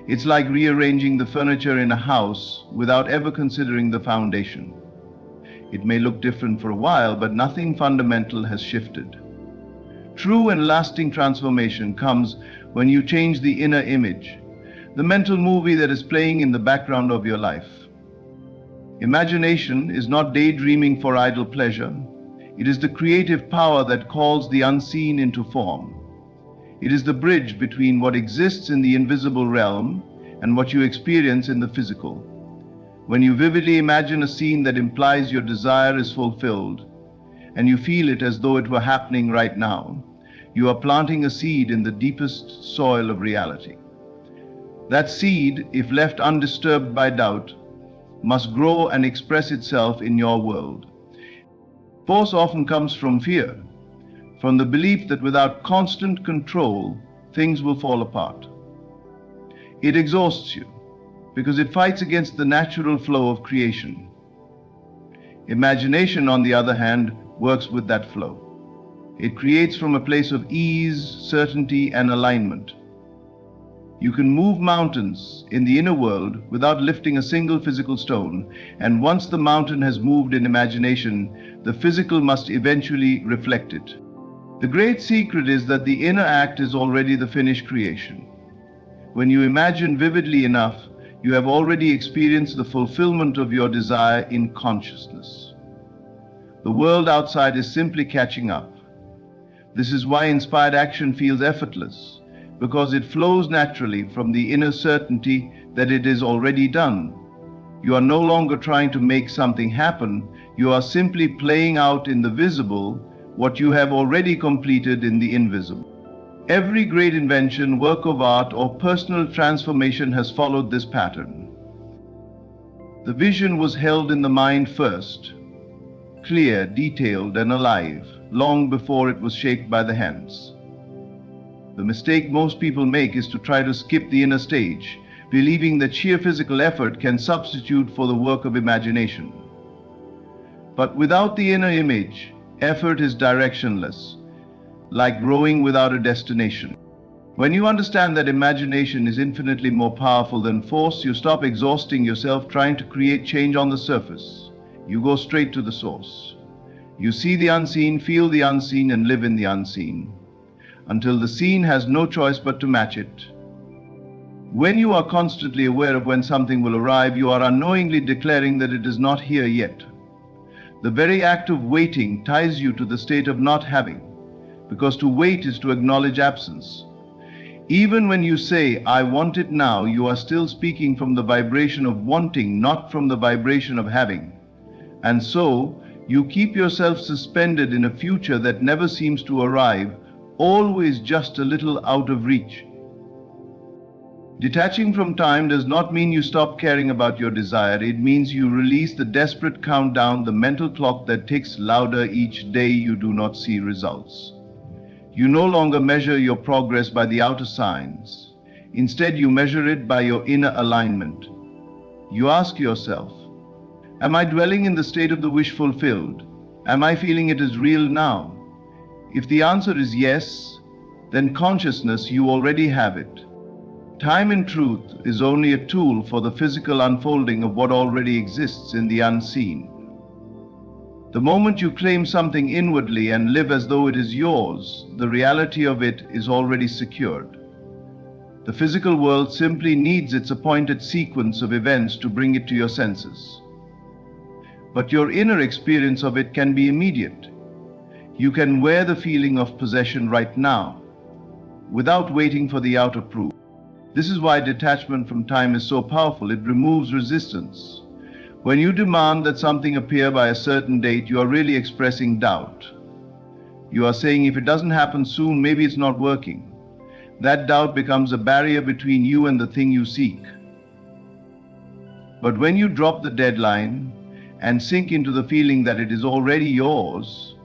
It's like rearranging the furniture in a house without ever considering the foundation. It may look different for a while, but nothing fundamental has shifted. True and lasting transformation comes when you change the inner image, the mental movie that is playing in the background of your life. Imagination is not daydreaming for idle pleasure. It is the creative power that calls the unseen into form. It is the bridge between what exists in the invisible realm and what you experience in the physical. When you vividly imagine a scene that implies your desire is fulfilled, and you feel it as though it were happening right now, you are planting a seed in the deepest soil of reality. That seed, if left undisturbed by doubt, must grow and express itself in your world. Force often comes from fear, from the belief that without constant control, things will fall apart. It exhausts you because it fights against the natural flow of creation. Imagination, on the other hand, works with that flow. It creates from a place of ease, certainty, and alignment. You can move mountains in the inner world without lifting a single physical stone, and once the mountain has moved in imagination, the physical must eventually reflect it. The great secret is that the inner act is already the finished creation. When you imagine vividly enough, you have already experienced the fulfillment of your desire in consciousness. The world outside is simply catching up. This is why inspired action feels effortless, because it flows naturally from the inner certainty that it is already done. You are no longer trying to make something happen, you are simply playing out in the visible what you have already completed in the invisible. Every great invention, work of art, or personal transformation has followed this pattern. The vision was held in the mind first, clear, detailed, and alive, long before it was shaped by the hands. The mistake most people make is to try to skip the inner stage, believing that sheer physical effort can substitute for the work of imagination. But without the inner image, effort is directionless, like rowing without a destination. When you understand that imagination is infinitely more powerful than force, you stop exhausting yourself trying to create change on the surface. You go straight to the source. You see the unseen, feel the unseen, and live in the unseen, until the seen has no choice but to match it. When you are constantly aware of when something will arrive, you are unknowingly declaring that it is not here yet. The very act of waiting ties you to the state of not having, because to wait is to acknowledge absence. Even when you say, "I want it now," you are still speaking from the vibration of wanting, not from the vibration of having. And so, you keep yourself suspended in a future that never seems to arrive, always just a little out of reach. Detaching from time does not mean you stop caring about your desire. It means you release the desperate countdown, the mental clock that ticks louder each day you do not see results. You no longer measure your progress by the outer signs. Instead, you measure it by your inner alignment. You ask yourself, am I dwelling in the state of the wish fulfilled? Am I feeling it is real now? If the answer is yes, then consciousness, you already have it. Time, in truth, is only a tool for the physical unfolding of what already exists in the unseen. The moment you claim something inwardly and live as though it is yours, the reality of it is already secured. The physical world simply needs its appointed sequence of events to bring it to your senses. But your inner experience of it can be immediate. You can wear the feeling of possession right now, without waiting for the outer proof. This is why detachment from time is so powerful. It removes resistance. When you demand that something appear by a certain date, you are really expressing doubt. You are saying, if it doesn't happen soon, maybe it's not working. That doubt becomes a barrier between you and the thing you seek. But when you drop the deadline and sink into the feeling that it is already yours,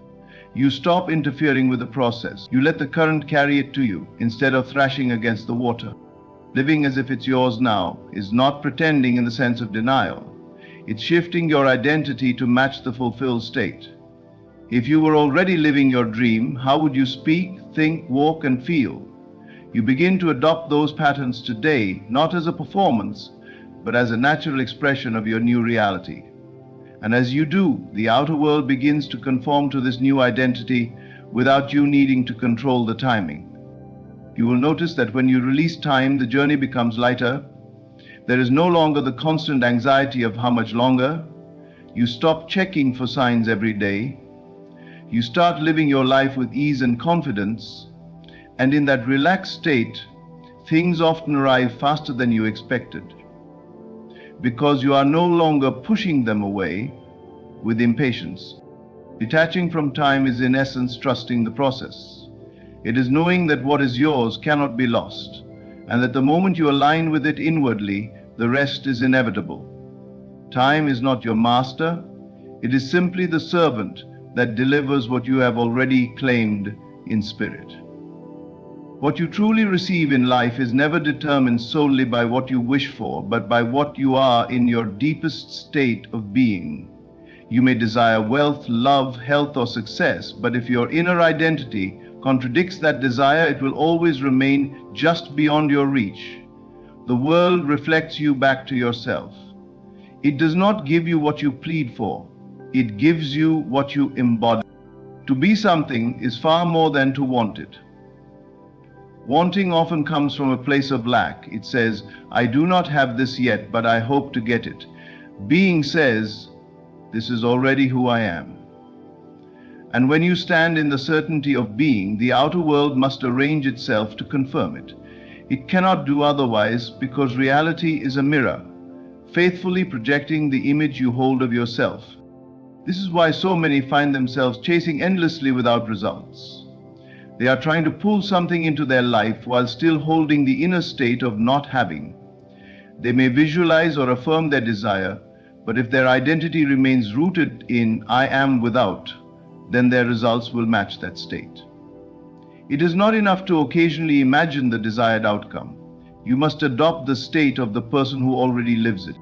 you stop interfering with the process. You let the current carry it to you instead of thrashing against the water. Living as if it's yours now is not pretending in the sense of denial. It's shifting your identity to match the fulfilled state. If you were already living your dream, how would you speak, think, walk, and feel? You begin to adopt those patterns today, not as a performance, but as a natural expression of your new reality. And as you do, the outer world begins to conform to this new identity without you needing to control the timing. You will notice that when you release time, the journey becomes lighter. There is no longer the constant anxiety of how much longer. You stop checking for signs every day. You start living your life with ease and confidence. And in that relaxed state, things often arrive faster than you expected, because you are no longer pushing them away with impatience. Detaching from time is in essence trusting the process. It is knowing that what is yours cannot be lost, and that the moment you align with it inwardly, the rest is inevitable. Time is not your master. It is simply the servant that delivers what you have already claimed in spirit. What you truly receive in life is never determined solely by what you wish for, but by what you are in your deepest state of being. You may desire wealth, love, health, or success, but if your inner identity contradicts that desire, it will always remain just beyond your reach. The world reflects you back to yourself. It does not give you what you plead for. It gives you what you embody. To be something is far more than to want it. Wanting often comes from a place of lack. It says, I do not have this yet, but I hope to get it. Being says, this is already who I am. And when you stand in the certainty of being, the outer world must arrange itself to confirm it. It cannot do otherwise, because reality is a mirror, faithfully projecting the image you hold of yourself. This is why so many find themselves chasing endlessly without results. They are trying to pull something into their life while still holding the inner state of not having. They may visualize or affirm their desire, but if their identity remains rooted in I am without, then their results will match that state. It is not enough to occasionally imagine the desired outcome. You must adopt the state of the person who already lives it.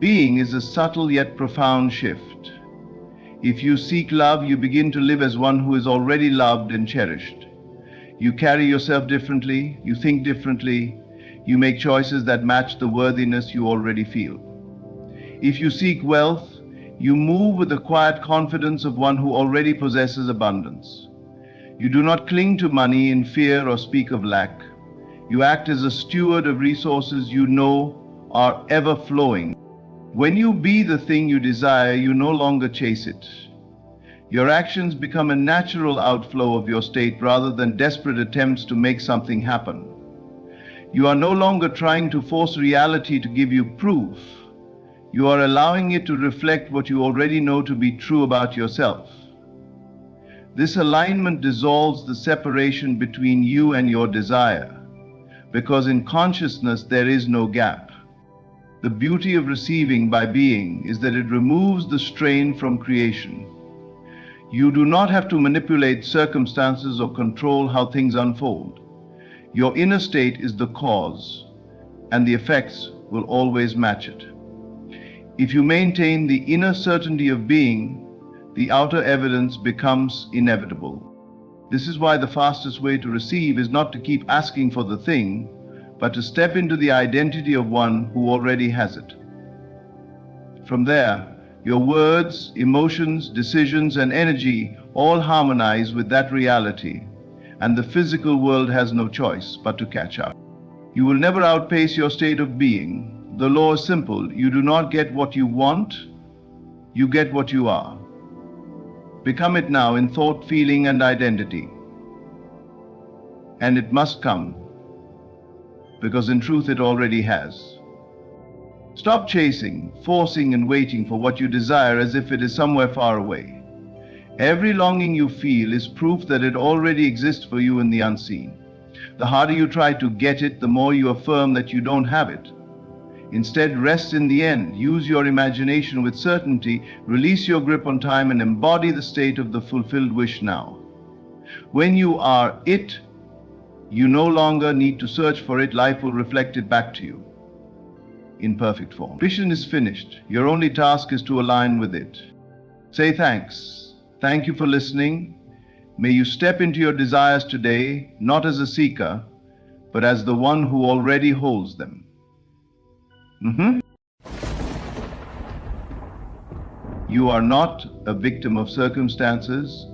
Being is a subtle yet profound shift. If you seek love, you begin to live as one who is already loved and cherished. You carry yourself differently, you think differently, you make choices that match the worthiness you already feel. If you seek wealth, You move with the quiet confidence of one who already possesses abundance. You do not cling to money in fear or speak of lack. You act as a steward of resources you know are ever flowing. When you be the thing you desire, you no longer chase it. Your actions become a natural outflow of your state rather than desperate attempts to make something happen. You are no longer trying to force reality to give you proof. You are allowing it to reflect what you already know to be true about yourself. This alignment dissolves the separation between you and your desire, because in consciousness there is no gap. The beauty of receiving by being is that it removes the strain from creation. You do not have to manipulate circumstances or control how things unfold. Your inner state is the cause, and the effects will always match it. If you maintain the inner certainty of being, the outer evidence becomes inevitable. This is why the fastest way to receive is not to keep asking for the thing, but to step into the identity of one who already has it. From there, your words, emotions, decisions, and energy all harmonize with that reality, and the physical world has no choice but to catch up. You will never outpace your state of being. The law is simple. You do not get what you want, you get what you are. Become it now in thought, feeling, and identity. And it must come, because in truth it already has. Stop chasing, forcing, and waiting for what you desire as if it is somewhere far away. Every longing you feel is proof that it already exists for you in the unseen. The harder you try to get it, the more you affirm that you don't have it. Instead, rest in the end. Use your imagination with certainty, release your grip on time, and embody the state of the fulfilled wish now. When you are it, you no longer need to search for it. Life will reflect it back to you in perfect form. Mission is finished. Your only task is to align with it. Say thanks. Thank you for listening. May you step into your desires today, not as a seeker, but as the one who already holds them. You are not a victim of circumstances,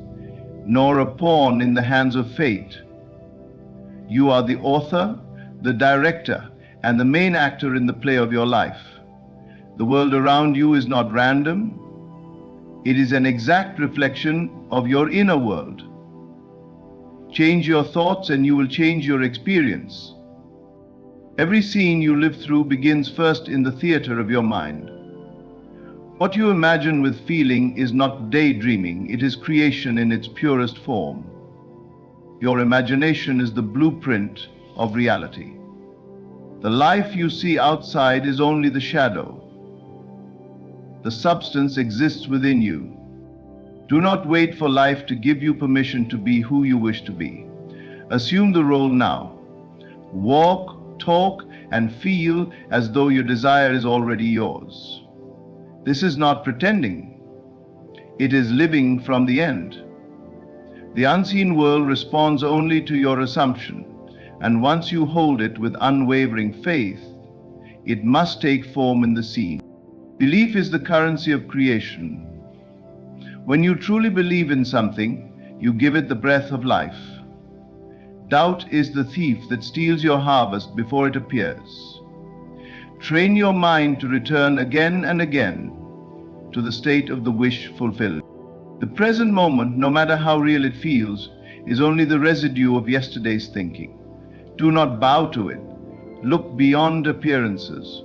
nor a pawn in the hands of fate. You are the author, the director, and the main actor in the play of your life. The world around you is not random. It is an exact reflection of your inner world. Change your thoughts and you will change your experience. Every scene you live through begins first in the theater of your mind. What you imagine with feeling is not daydreaming, it is creation in its purest form. Your imagination is the blueprint of reality. The life you see outside is only the shadow. The substance exists within you. Do not wait for life to give you permission to be who you wish to be. Assume the role now. Walk, talk, and feel as though your desire is already yours. This is not pretending. It is living from the end. The unseen world responds only to your assumption, and once you hold it with unwavering faith, it must take form in the seen. Belief is the currency of creation. When you truly believe in something, you give it the breath of life. Doubt is the thief that steals your harvest before it appears. Train your mind to return again and again to the state of the wish fulfilled. The present moment, no matter how real it feels, is only the residue of yesterday's thinking. Do not bow to it. Look beyond appearances.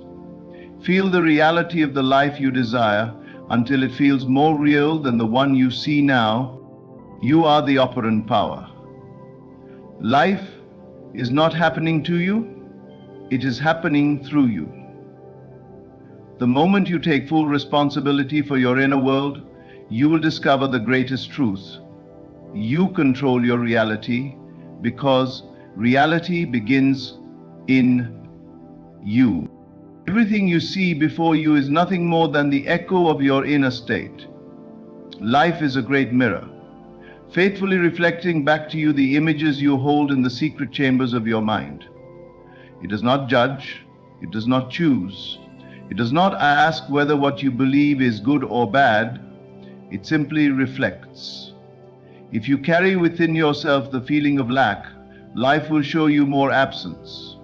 Feel the reality of the life you desire until it feels more real than the one you see now. You are the operant power. Life is not happening to you, it is happening through you. The moment you take full responsibility for your inner world, you will discover the greatest truth. You control your reality because reality begins in you. Everything you see before you is nothing more than the echo of your inner state. Life is a great mirror, faithfully reflecting back to you the images you hold in the secret chambers of your mind. It does not judge, it does not choose. It does not ask whether what you believe is good or bad, it simply reflects. If you carry within yourself the feeling of lack, life will show you more absence.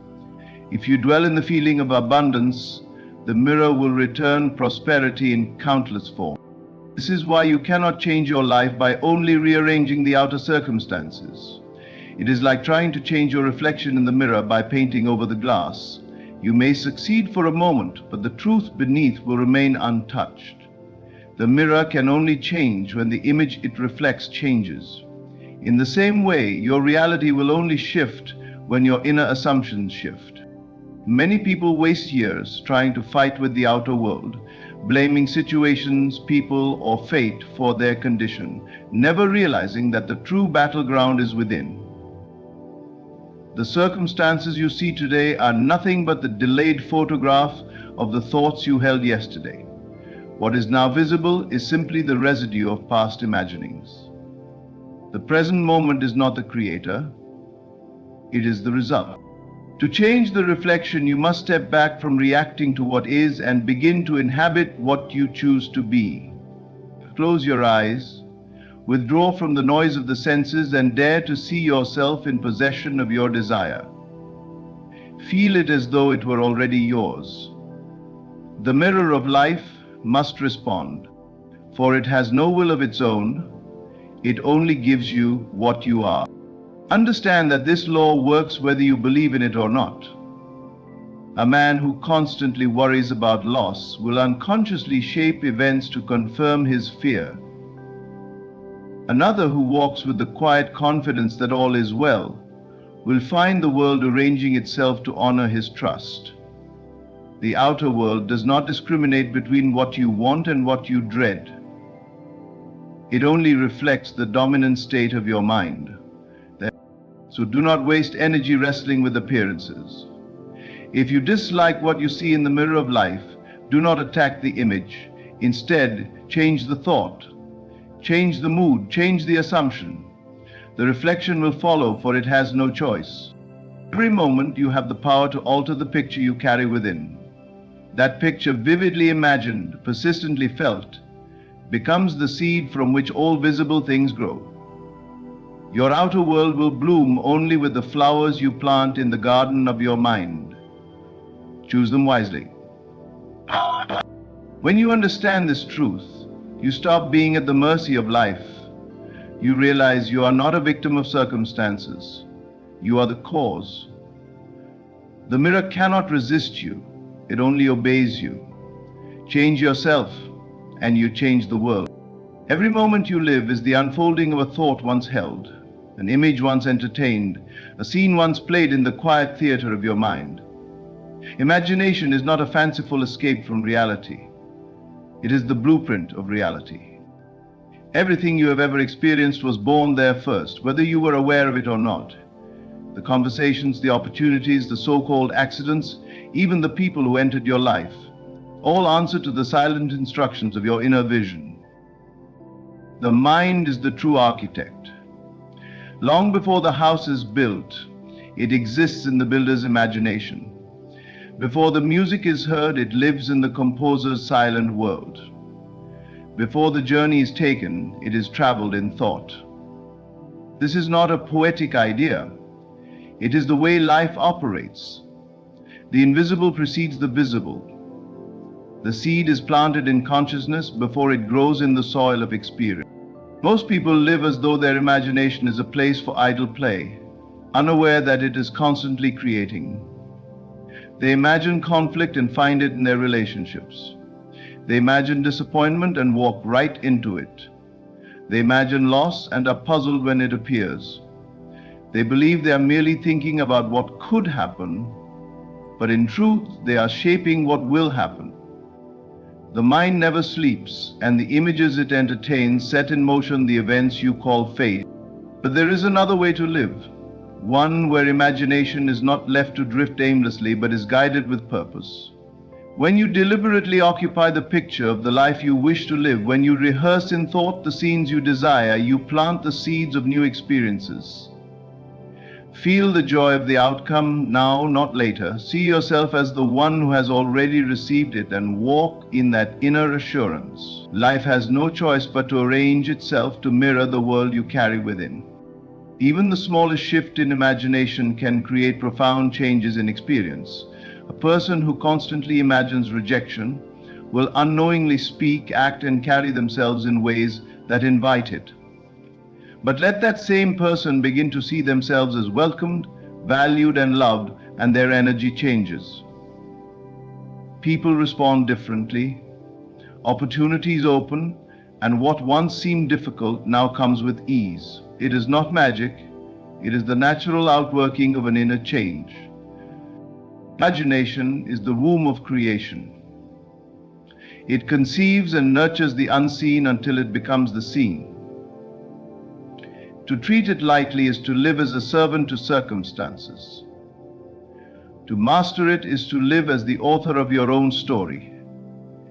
If you dwell in the feeling of abundance, the mirror will return prosperity in countless forms. This is why you cannot change your life by only rearranging the outer circumstances. It is like trying to change your reflection in the mirror by painting over the glass. You may succeed for a moment, but the truth beneath will remain untouched. The mirror can only change when the image it reflects changes. In the same way, your reality will only shift when your inner assumptions shift. Many people waste years trying to fight with the outer world, blaming situations, people, or fate for their condition, never realizing that the true battleground is within. The circumstances you see today are nothing but the delayed photograph of the thoughts you held yesterday. What is now visible is simply the residue of past imaginings. The present moment is not the creator, it is the result. To change the reflection, you must step back from reacting to what is and begin to inhabit what you choose to be. Close your eyes, withdraw from the noise of the senses, and dare to see yourself in possession of your desire. Feel it as though it were already yours. The mirror of life must respond, for it has no will of its own. It only gives you what you are. Understand that this law works whether you believe in it or not. A man who constantly worries about loss will unconsciously shape events to confirm his fear. Another who walks with the quiet confidence that all is well will find the world arranging itself to honor his trust. The outer world does not discriminate between what you want and what you dread. It only reflects the dominant state of your mind. So do not waste energy wrestling with appearances. If you dislike what you see in the mirror of life, do not attack the image. Instead, change the thought, change the mood, change the assumption. The reflection will follow, for it has no choice. Every moment you have the power to alter the picture you carry within. That picture, vividly imagined, persistently felt, becomes the seed from which all visible things grow. Your outer world will bloom only with the flowers you plant in the garden of your mind. Choose them wisely. When you understand this truth, you stop being at the mercy of life. You realize you are not a victim of circumstances. You are the cause. The mirror cannot resist you. It only obeys you. Change yourself, and you change the world. Every moment you live is the unfolding of a thought once held, an image once entertained, a scene once played in the quiet theater of your mind. Imagination is not a fanciful escape from reality. It is the blueprint of reality. Everything you have ever experienced was born there first, whether you were aware of it or not. The conversations, the opportunities, the so-called accidents, even the people who entered your life, all answer to the silent instructions of your inner vision. The mind is the true architect. Long before the house is built, it exists in the builder's imagination. Before the music is heard, it lives in the composer's silent world. Before the journey is taken, it is traveled in thought. This is not a poetic idea. It is the way life operates. The invisible precedes the visible. The seed is planted in consciousness before it grows in the soil of experience. Most people live as though their imagination is a place for idle play, unaware that it is constantly creating. They imagine conflict and find it in their relationships. They imagine disappointment and walk right into it. They imagine loss and are puzzled when it appears. They believe they are merely thinking about what could happen, but in truth, they are shaping what will happen. The mind never sleeps, and the images it entertains set in motion the events you call fate. But there is another way to live, one where imagination is not left to drift aimlessly, but is guided with purpose. When you deliberately occupy the picture of the life you wish to live, when you rehearse in thought the scenes you desire, you plant the seeds of new experiences. Feel the joy of the outcome now, not later. See yourself as the one who has already received it and walk in that inner assurance. Life has no choice but to arrange itself to mirror the world you carry within. Even the smallest shift in imagination can create profound changes in experience. A person who constantly imagines rejection will unknowingly speak, act, and carry themselves in ways that invite it. But let that same person begin to see themselves as welcomed, valued, and loved, and their energy changes. People respond differently, opportunities open, and what once seemed difficult now comes with ease. It is not magic, it is the natural outworking of an inner change. Imagination is the womb of creation. It conceives and nurtures the unseen until it becomes the seen. To treat it lightly is to live as a servant to circumstances. To master it is to live as the author of your own story.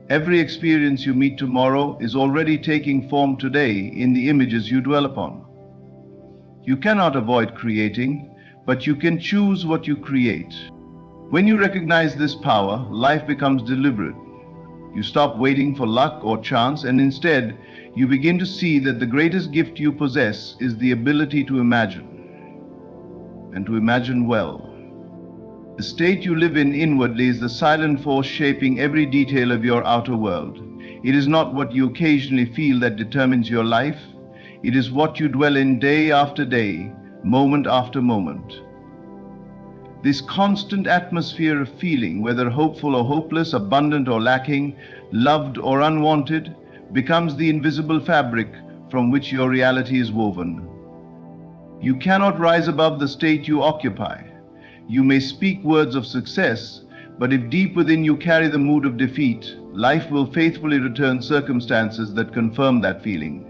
Every experience you meet tomorrow is already taking form today in the images you dwell upon. You cannot avoid creating, but you can choose what you create. When you recognize this power, life becomes deliberate. You stop waiting for luck or chance, and instead, you begin to see that the greatest gift you possess is the ability to imagine, and to imagine well. The state you live in inwardly is the silent force shaping every detail of your outer world. It is not what you occasionally feel that determines your life. It is what you dwell in day after day, moment after moment. This constant atmosphere of feeling, whether hopeful or hopeless, abundant or lacking, loved or unwanted, becomes the invisible fabric from which your reality is woven. You cannot rise above the state you occupy. You may speak words of success, but if deep within you carry the mood of defeat, life will faithfully return circumstances that confirm that feeling.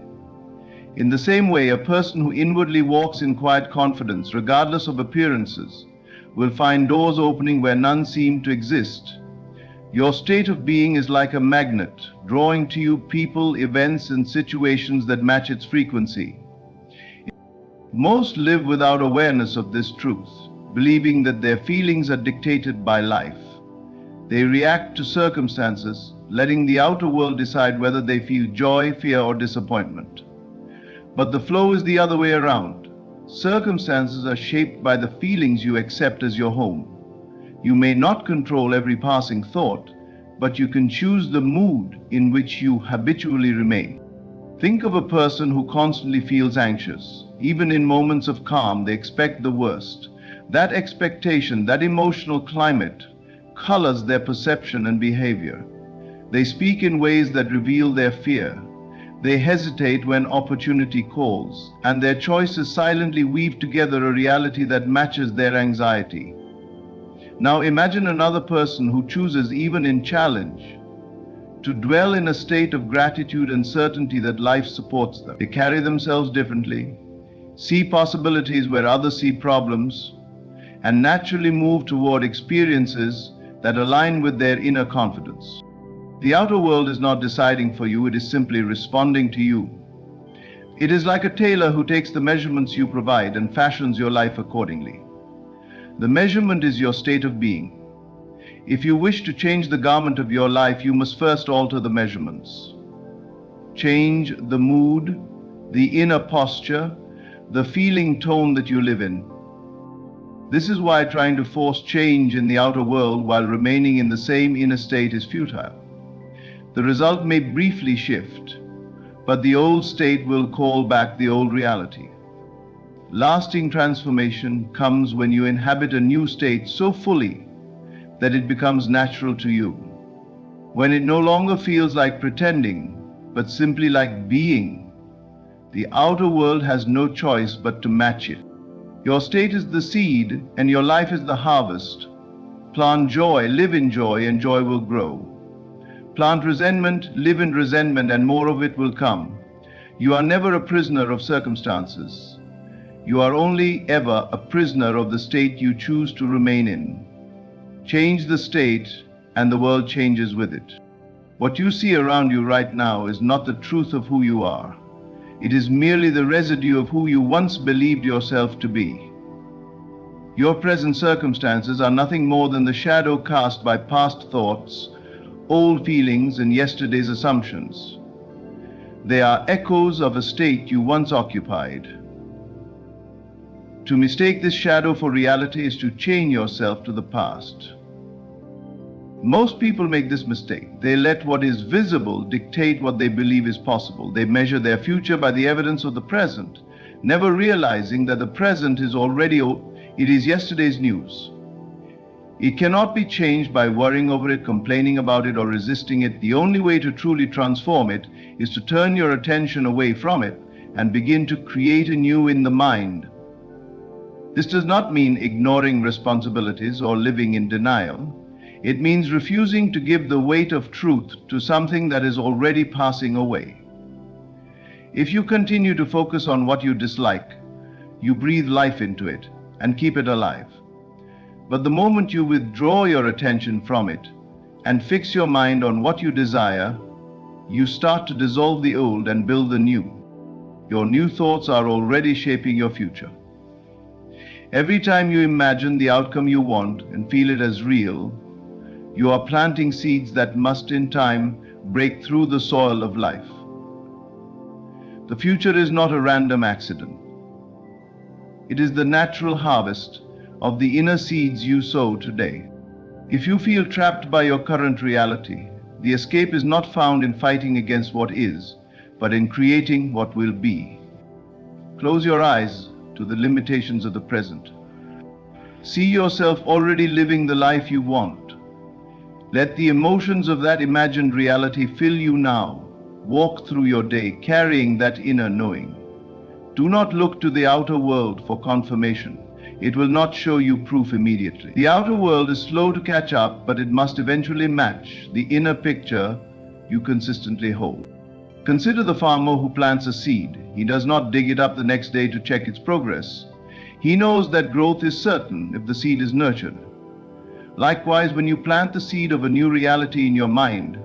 In the same way, a person who inwardly walks in quiet confidence, regardless of appearances, will find doors opening where none seem to exist. Your state of being is like a magnet, drawing to you people, events, and situations that match its frequency. Most live without awareness of this truth, believing that their feelings are dictated by life. They react to circumstances, letting the outer world decide whether they feel joy, fear, or disappointment. But the flow is the other way around. Circumstances are shaped by the feelings you accept as your home. You may not control every passing thought, but you can choose the mood in which you habitually remain. Think of a person who constantly feels anxious. Even in moments of calm, they expect the worst. That expectation, that emotional climate, colors their perception and behavior. They speak in ways that reveal their fear. They hesitate when opportunity calls, and their choices silently weave together a reality that matches their anxiety. Now imagine another person who chooses, even in challenge, to dwell in a state of gratitude and certainty that life supports them. They carry themselves differently, see possibilities where others see problems, and naturally move toward experiences that align with their inner confidence. The outer world is not deciding for you, it is simply responding to you. It is like a tailor who takes the measurements you provide and fashions your life accordingly. The measurement is your state of being. If you wish to change the garment of your life, you must first alter the measurements. Change the mood, the inner posture, the feeling tone that you live in. This is why trying to force change in the outer world while remaining in the same inner state is futile. The result may briefly shift, but the old state will call back the old reality. Lasting transformation comes when you inhabit a new state so fully that it becomes natural to you. When it no longer feels like pretending, but simply like being, the outer world has no choice but to match it. Your state is the seed, and your life is the harvest. Plant joy, live in joy, and joy will grow. Plant resentment, live in resentment, and more of it will come. You are never a prisoner of circumstances. You are only ever a prisoner of the state you choose to remain in. Change the state, and the world changes with it. What you see around you right now is not the truth of who you are. It is merely the residue of who you once believed yourself to be. Your present circumstances are nothing more than the shadow cast by past thoughts, old feelings, and yesterday's assumptions. They are echoes of a state you once occupied. To mistake this shadow for reality is to chain yourself to the past. Most people make this mistake. They let what is visible dictate what they believe is possible. They measure their future by the evidence of the present, never realizing that the present is yesterday's news. It cannot be changed by worrying over it, complaining about it, or resisting it. The only way to truly transform it is to turn your attention away from it and begin to create anew in the mind. This does not mean ignoring responsibilities or living in denial. It means refusing to give the weight of truth to something that is already passing away. If you continue to focus on what you dislike, you breathe life into it and keep it alive. But the moment you withdraw your attention from it and fix your mind on what you desire, you start to dissolve the old and build the new. Your new thoughts are already shaping your future. Every time you imagine the outcome you want and feel it as real, you are planting seeds that must in time break through the soil of life. The future is not a random accident. It is the natural harvest of the inner seeds you sow today. If you feel trapped by your current reality, the escape is not found in fighting against what is, but in creating what will be. Close your eyes to the limitations of the present. See yourself already living the life you want. Let the emotions of that imagined reality fill you now. Walk through your day carrying that inner knowing. Do not look to the outer world for confirmation. It will not show you proof immediately. The outer world is slow to catch up, but it must eventually match the inner picture you consistently hold. Consider the farmer who plants a seed. He does not dig it up the next day to check its progress. He knows that growth is certain if the seed is nurtured. Likewise, when you plant the seed of a new reality in your mind,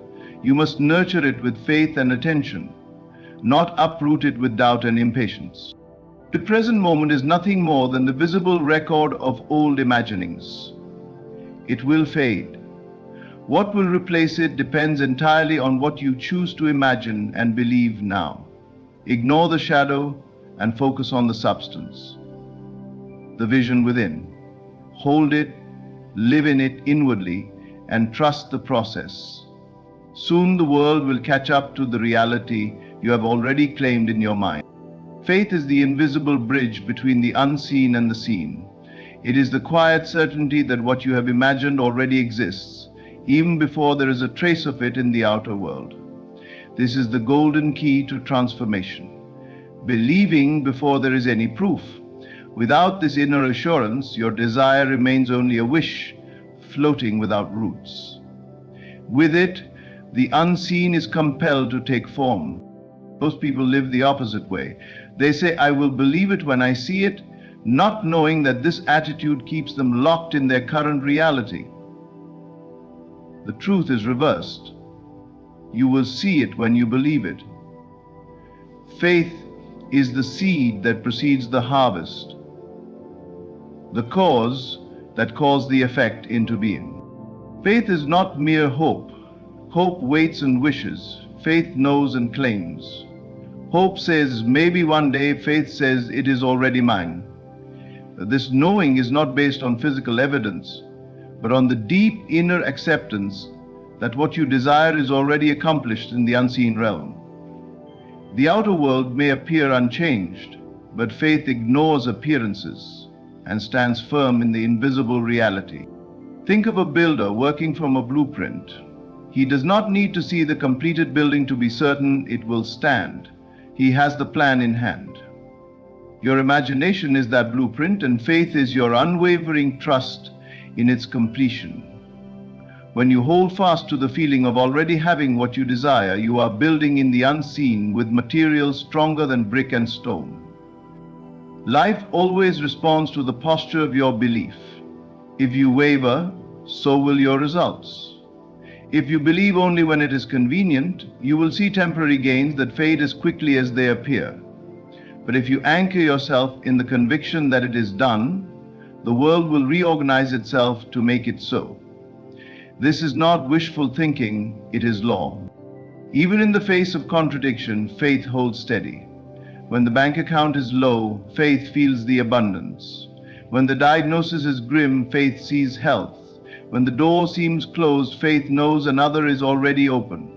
you must nurture it with faith and attention, not uproot it with doubt and impatience. The present moment is nothing more than the visible record of old imaginings. It will fade. What will replace it depends entirely on what you choose to imagine and believe now. Ignore the shadow and focus on the substance, the vision within. Hold it, live in it inwardly, and trust the process. Soon the world will catch up to the reality you have already claimed in your mind. Faith is the invisible bridge between the unseen and the seen. It is the quiet certainty that what you have imagined already exists, even before there is a trace of it in the outer world. This is the golden key to transformation. Believing before there is any proof. Without this inner assurance, your desire remains only a wish, floating without roots. With it, the unseen is compelled to take form. Most people live the opposite way. They say, "I will believe it when I see it," not knowing that this attitude keeps them locked in their current reality. The truth is reversed. You will see it when you believe it. Faith is the seed that precedes the harvest, the cause that calls the effect into being. Faith is not mere hope. Hope waits and wishes. Faith knows and claims. Hope says, maybe one day. Faith says, it is already mine. This knowing is not based on physical evidence, but on the deep inner acceptance that what you desire is already accomplished in the unseen realm. The outer world may appear unchanged, but faith ignores appearances and stands firm in the invisible reality. Think of a builder working from a blueprint. He does not need to see the completed building to be certain it will stand. He has the plan in hand. Your imagination is that blueprint, and faith is your unwavering trust in its completion. When you hold fast to the feeling of already having what you desire, you are building in the unseen with materials stronger than brick and stone. Life always responds to the posture of your belief. If you waver, so will your results. If you believe only when it is convenient, you will see temporary gains that fade as quickly as they appear. But if you anchor yourself in the conviction that it is done, the world will reorganize itself to make it so. This is not wishful thinking, it is law. Even in the face of contradiction, faith holds steady. When the bank account is low, faith feels the abundance. When the diagnosis is grim, faith sees health. When the door seems closed, faith knows another is already open.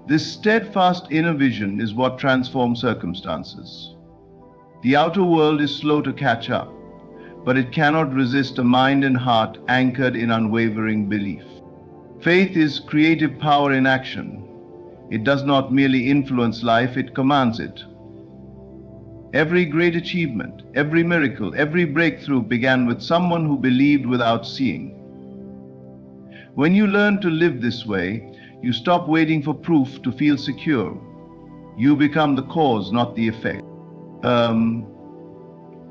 This steadfast inner vision is what transforms circumstances. The outer world is slow to catch up, but it cannot resist a mind and heart anchored in unwavering belief. Faith is creative power in action. It does not merely influence life, it commands it. Every great achievement, every miracle, every breakthrough began with someone who believed without seeing. When you learn to live this way, you stop waiting for proof to feel secure. You become the cause, not the effect.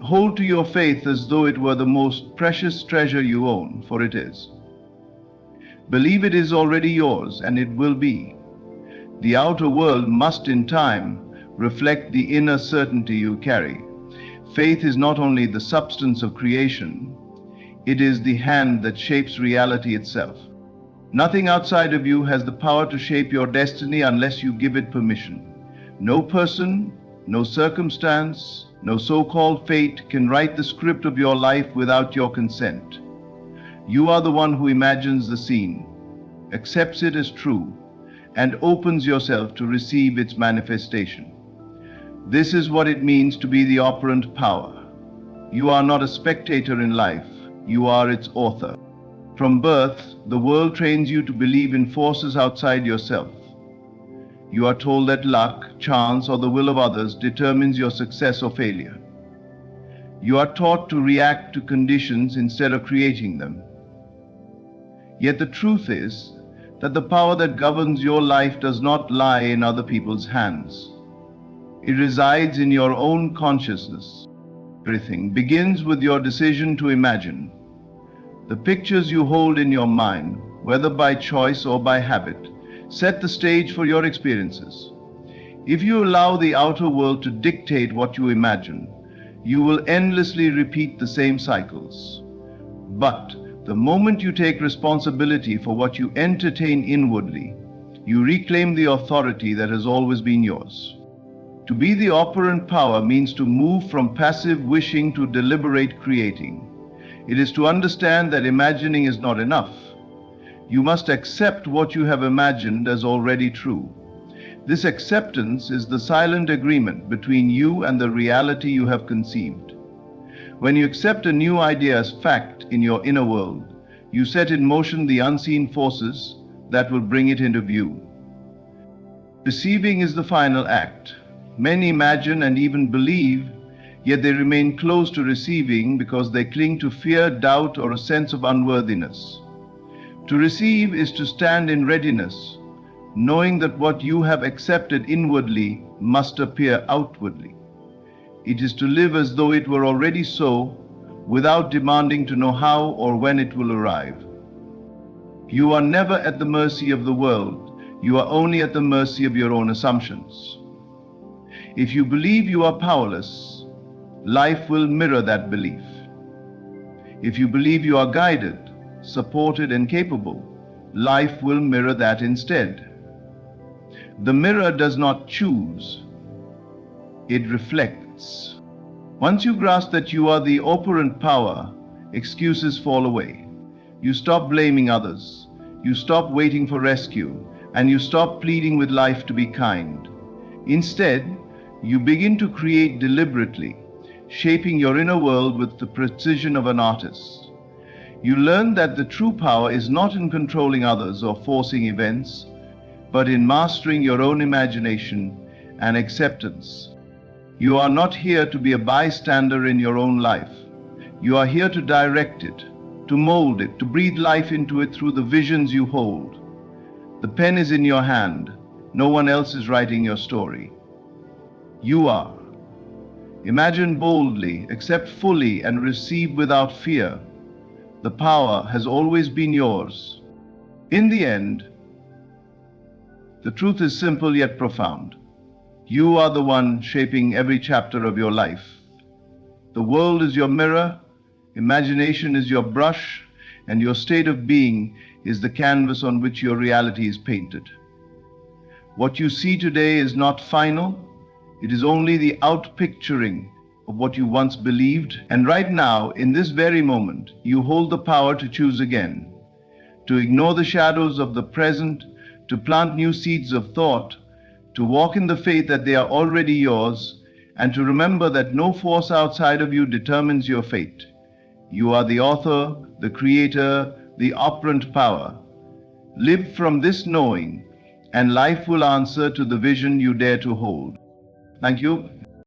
Hold to your faith as though it were the most precious treasure you own, for it is. Believe it is already yours, and it will be. The outer world must in time reflect the inner certainty you carry. Faith is not only the substance of creation, it is the hand that shapes reality itself. Nothing outside of you has the power to shape your destiny unless you give it permission. No person, no circumstance, no so-called fate can write the script of your life without your consent. You are the one who imagines the scene, accepts it as true, and opens yourself to receive its manifestation. This is what it means to be the operant power. You are not a spectator in life, you are its author. From birth, the world trains you to believe in forces outside yourself. You are told that luck, chance, or the will of others determines your success or failure. You are taught to react to conditions instead of creating them. Yet the truth is that the power that governs your life does not lie in other people's hands. It resides in your own consciousness. Everything begins with your decision to imagine. The pictures you hold in your mind, whether by choice or by habit, set the stage for your experiences. If you allow the outer world to dictate what you imagine, you will endlessly repeat the same cycles. But the moment you take responsibility for what you entertain inwardly, you reclaim the authority that has always been yours. To be the operant power means to move from passive wishing to deliberate creating. It is to understand that imagining is not enough. You must accept what you have imagined as already true. This acceptance is the silent agreement between you and the reality you have conceived. When you accept a new idea as fact in your inner world, you set in motion the unseen forces that will bring it into view. Receiving is the final act. Many imagine and even believe, yet they remain close to receiving because they cling to fear, doubt, or a sense of unworthiness. To receive is to stand in readiness, knowing that what you have accepted inwardly must appear outwardly. It is to live as though it were already so, without demanding to know how or when it will arrive. You are never at the mercy of the world, you are only at the mercy of your own assumptions. If you believe you are powerless, life will mirror that belief. If you believe you are guided, supported, and capable, life will mirror that instead. The mirror does not choose, it reflects. Once you grasp that you are the operant power, excuses fall away. You stop blaming others, you stop waiting for rescue, and you stop pleading with life to be kind. Instead, you begin to create deliberately, shaping your inner world with the precision of an artist. You learn that the true power is not in controlling others or forcing events, but in mastering your own imagination and acceptance. You are not here to be a bystander in your own life. You are here to direct it, to mold it, to breathe life into it through the visions you hold. The pen is in your hand. No one else is writing your story. You are. Imagine boldly, accept fully, and receive without fear. The power has always been yours. In the end, the truth is simple yet profound. You are the one shaping every chapter of your life. The world is your mirror, Imagination is your brush, and your state of being is the canvas on which your reality is painted. What you see today is not final. It is only the outpicturing of what you once believed. And right now, in this very moment, you hold the power to choose again, to ignore the shadows of the present, to plant new seeds of thought, to walk in the faith that they are already yours, and to remember that no force outside of you determines your fate. You are the author, the creator, the operant power. Live from this knowing, and life will answer to the vision you dare to hold. Thank you.